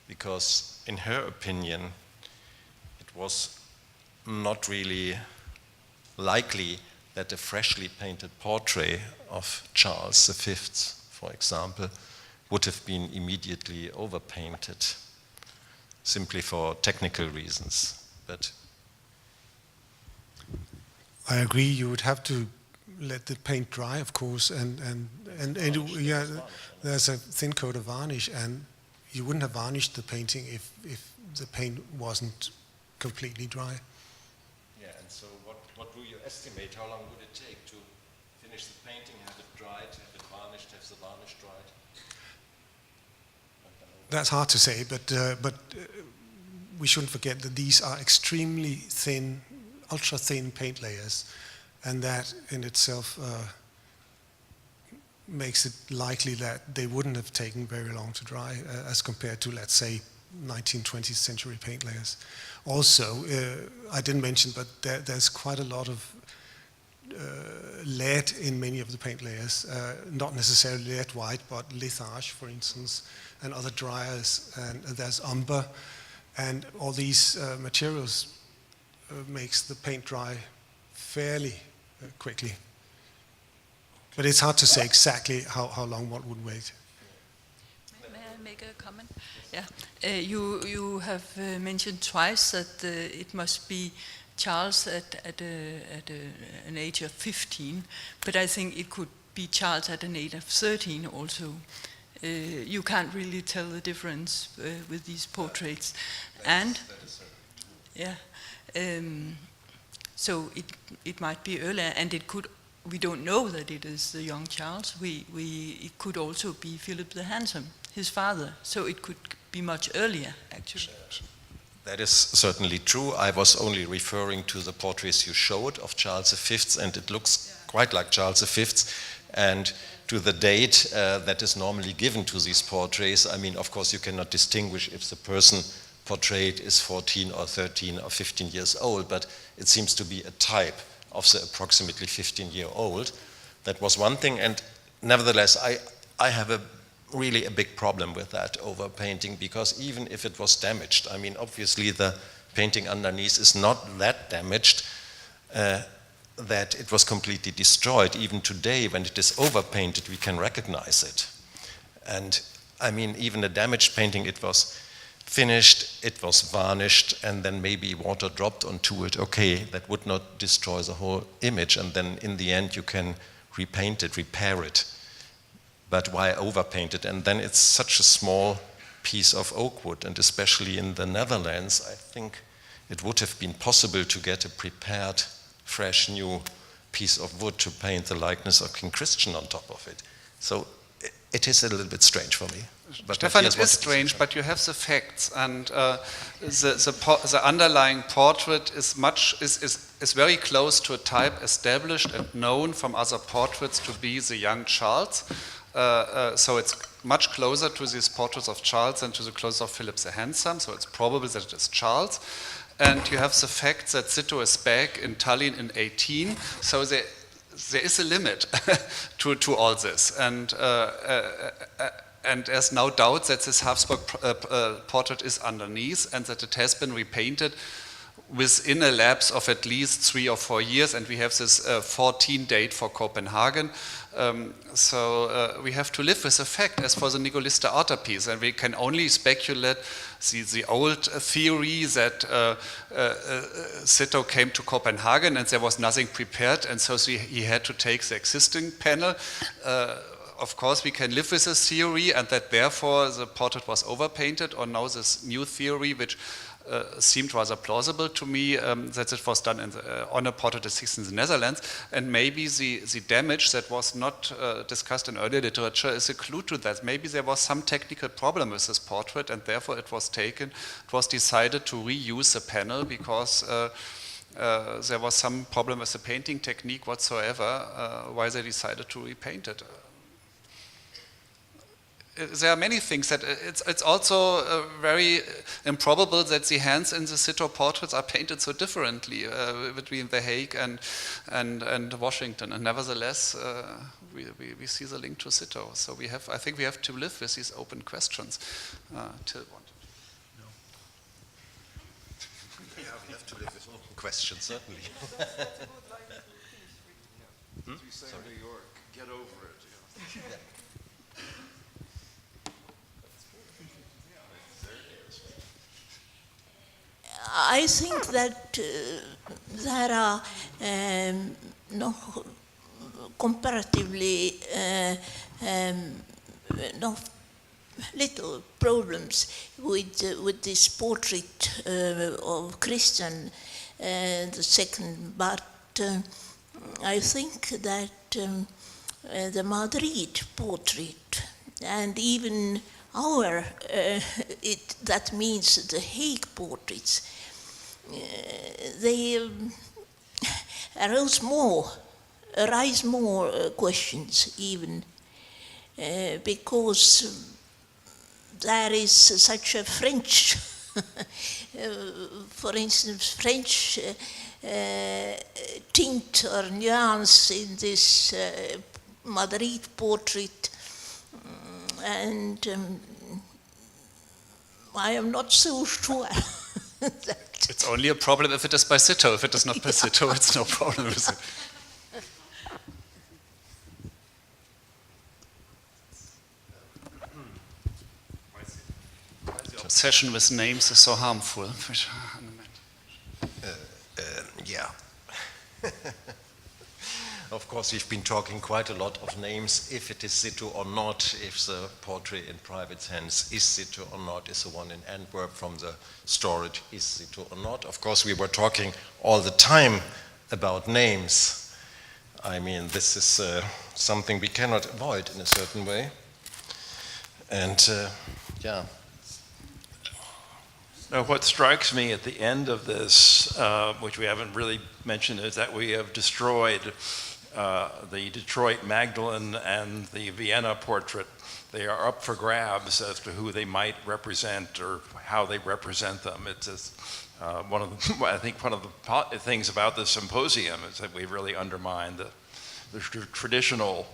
because in her opinion it was not really likely that a freshly painted portrait of Charles V, for example, would have been immediately overpainted, simply for technical reasons. But I agree. You would have to let the paint dry, of course, and yeah, there's a thin coat of varnish, and you wouldn't have varnished the painting if the paint wasn't completely dry. Yeah, and so what do you estimate? How long would it take to finish the painting, have it dried, have it varnished, have the varnish dried? That's hard to say, but we shouldn't forget that these are extremely thin, ultra-thin paint layers, and that in itself makes it likely that they wouldn't have taken very long to dry as compared to, let's say, 19th, 20th century paint layers. Also, I didn't mention, but there's quite a lot of lead in many of the paint layers, not necessarily lead white, but litharge, for instance, and other dryers, and there's umber, and all these materials makes the paint dry fairly quickly. But it's hard to say exactly how long one would wait. May I make a comment? Yeah, you have mentioned twice that it must be Charles at an age of 15, but I think it could be Charles at an age of 13 also. You can't really tell the difference with these portraits, and yeah, so it might be earlier, and it could. We don't know that it is the young Charles. It could also be Philip the Handsome, his father. So it could be much earlier, actually. That is certainly true. I was only referring to the portraits you showed of Charles V, and it looks quite like Charles V. And to the date that is normally given to these portraits, I mean, of course, you cannot distinguish if the person portrayed is 14 or 13 or 15 years old, but it seems to be a type of the approximately 15-year-old. That was one thing, and nevertheless, I have really a big problem with that overpainting, because even if it was damaged, I mean, obviously the painting underneath is not that damaged, that it was completely destroyed. Even today, when it is overpainted, we can recognize it. And I mean, even a damaged painting, it was finished, it was varnished, and then maybe water dropped onto it. Okay, that would not destroy the whole image, and then in the end you can repaint it, repair it. But why overpaint it? And then it's such a small piece of oak wood, and especially in the Netherlands, I think it would have been possible to get a prepared, fresh, new piece of wood to paint the likeness of King Christian on top of it. So it is a little bit strange for me. But Stephan, it is strange, but you have the facts, and the underlying portrait is very close to a type established and known from other portraits to be the young Charles. So it's much closer to these portraits of Charles than to the clothes of Philip the Handsome, so it's probable that it is Charles. And you have the fact that Sittow is back in Tallinn in 18, so there is a limit to all this. And there's no doubt that this Habsburg portrait is underneath, and that it has been repainted within a lapse of at least 3 or 4 years, and we have this 14 date for Copenhagen. So we have to live with the fact. As for the Nicolista altarpiece, and we can only speculate the old theory that Sittow came to Copenhagen and there was nothing prepared, and so he had to take the existing panel. Of course, we can live with this theory, and that therefore the portrait was overpainted, or now this new theory, which seemed rather plausible to me, that it was done on a portrait existing in the Netherlands, and maybe the damage that was not discussed in earlier literature is a clue to that. Maybe there was some technical problem with this portrait, and therefore it was decided to reuse the panel because there was some problem with the painting technique whatsoever, why they decided to repaint it. There are many things that it's also very improbable that the hands in the Sittow portraits are painted so differently between The Hague and Washington, and nevertheless we see the link to Sittow. So I think we have to live with these open questions till one. No. Yeah, we have to live with open questions, certainly. As we say in New York, get over it. I think that there are no comparatively no little problems with this portrait of Kristjan the second, but I think that the Madrid portrait and even our that means the Hague portraits, they arise more questions even because there is such a French, for instance, French tint or nuance in this Madrid portrait, and I am not so sure. It's only a problem if it is by Sittow. If it is not by Sittow, it's no problem with it. The obsession with names is so harmful. Yeah. Of course, we've been talking quite a lot of names, if it is Sittow or not, if the portrait in private hands is Sittow or not, is the one in Antwerp from the storage is Sittow or not. Of course, we were talking all the time about names. I mean, this is something we cannot avoid in a certain way. And yeah. Now, what strikes me at the end of this, which we haven't really mentioned, is that we have destroyed the Detroit Magdalene and the Vienna portrait. They are up for grabs as to who they might represent or how they represent them. It's just, I think one of the things about the symposium is that we really undermined the traditional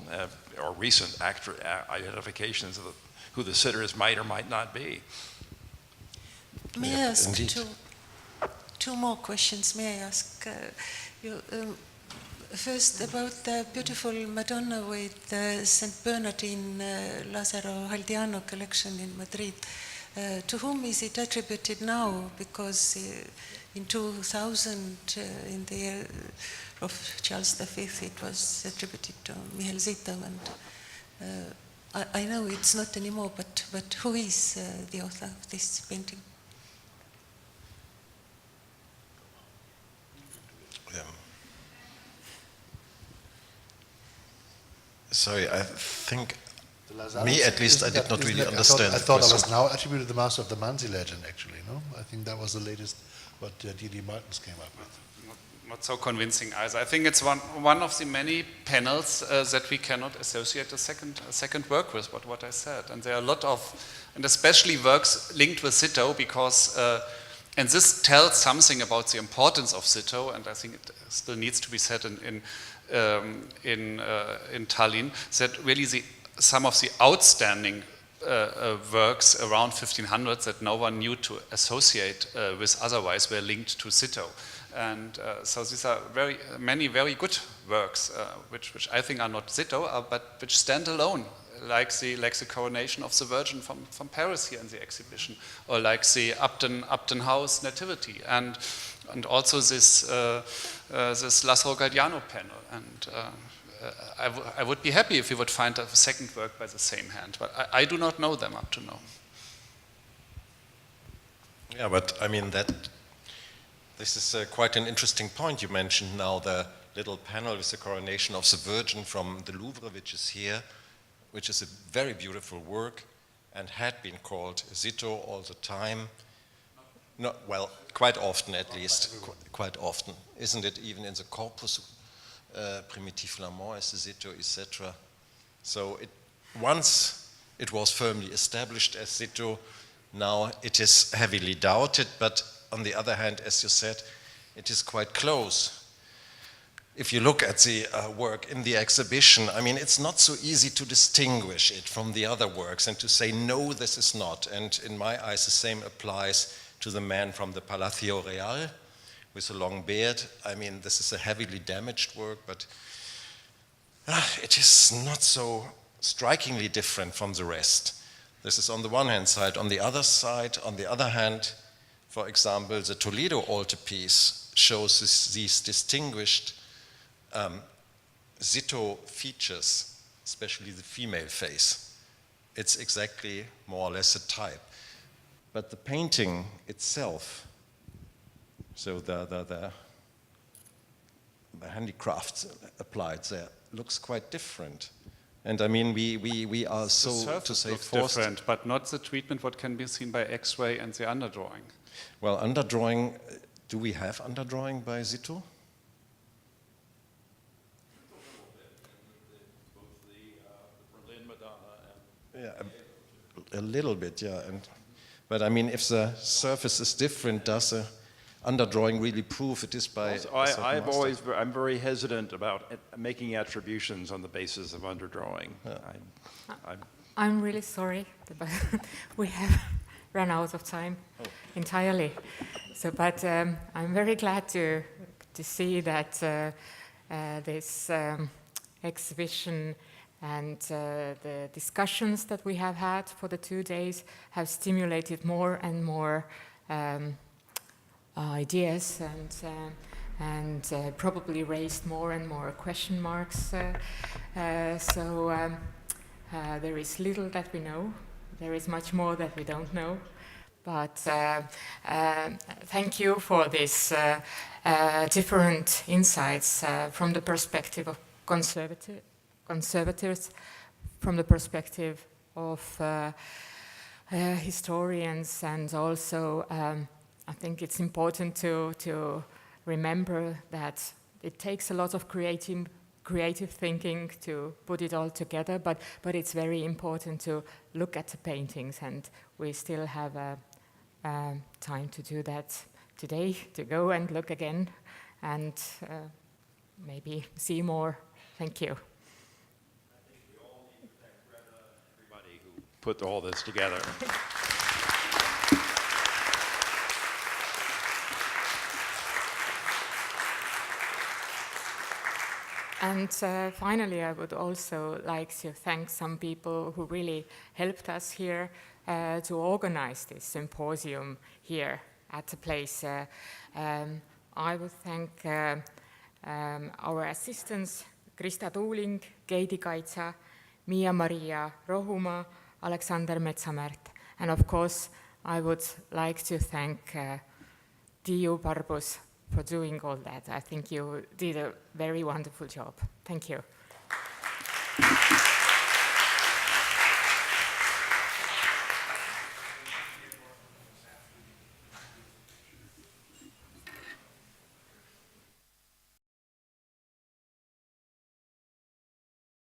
or recent identifications of who the sitters might or might not be. May I ask two more questions? May I ask you first about the beautiful Madonna with St. Bernardine Lazzaro Haldiano collection in Madrid? To whom is it attributed now? Because in 2000, in the year of Charles V, it was attributed to Michel Sittow, and I know it's not anymore, but who is the author of this painting? Sorry, I think, me at least, I did not really understand. I thought I was now attributed the Master of the Manzi legend, actually, no? I think that was the latest what D.D. Martins came up with. Not so convincing either. I think it's one of the many panels that we cannot associate a second work with, what I said. And there are a lot of, and especially works linked with Sittow, because, and this tells something about the importance of Sittow, and I think it still needs to be said in Tallinn, that really some of the outstanding works around 1500 that no one knew to associate with otherwise were linked to Sittow. And so these are many very good works, which I think are not Sittow, but which stand alone, like the Coronation of the Virgin from Paris here in the exhibition, or like the Upton House Nativity, and also this Lazzaro Galdiano panel. And I would be happy if we would find a second work by the same hand, but I do not know them up to now. Yeah, but I mean this is quite an interesting point you mentioned now, the little panel with the Coronation of the Virgin from the Louvre, which is here, which is a very beautiful work and had been called Sittow all the time. No, well, quite often at least, quite often. Isn't it even in the corpus primitif flamand as the Sittow, etc. So once it was firmly established as Sittow, now it is heavily doubted, but on the other hand, as you said, it is quite close. If you look at the work in the exhibition, I mean, it's not so easy to distinguish it from the other works and to say, no, this is not. And in my eyes, the same applies to the man from the Palacio Real with a long beard. I mean, this is a heavily damaged work, but it is not so strikingly different from the rest. This is on the one hand side. On the other hand, for example, the Toledo altarpiece shows these distinguished Sittow features, especially the female face. It's exactly more or less a type. But the painting itself, so the handicrafts applied there, looks quite different. And I mean, we are so, to say, forced. Different, but not the treatment what can be seen by X-ray and the underdrawing. Well, underdrawing, do we have underdrawing by Sittow? Yeah, a little bit, yeah. But I mean, if the surface is different, does the underdrawing really prove it is by? Also, I'm very hesitant about making attributions on the basis of underdrawing. Yeah. I'm really sorry, but we have run out of time entirely. So, but I'm very glad to see that this exhibition and the discussions that we have had for the 2 days have stimulated more and more ideas and probably raised more and more question marks. So there is little that we know. There is much more that we don't know. But thank you for these different insights from the perspective of conservators, from the perspective of historians, and also I think it's important to remember that it takes a lot of creative thinking to put it all together, but it's very important to look at the paintings, and we still have time to do that today, to go and look again and maybe see more. Thank you. I think we all need to thank Greta and everybody who put all this together. And finally, I would also like to thank some people who really helped us here to organize this symposium here at the place. I would thank our assistants, Krista Tuuling, Keidi Kaitsa, Miia-Maria Rohumaa, Aleksander Metsamärt, and of course, I would like to thank Tiiu Barbus for doing all that. I think you did a very wonderful job. Thank you.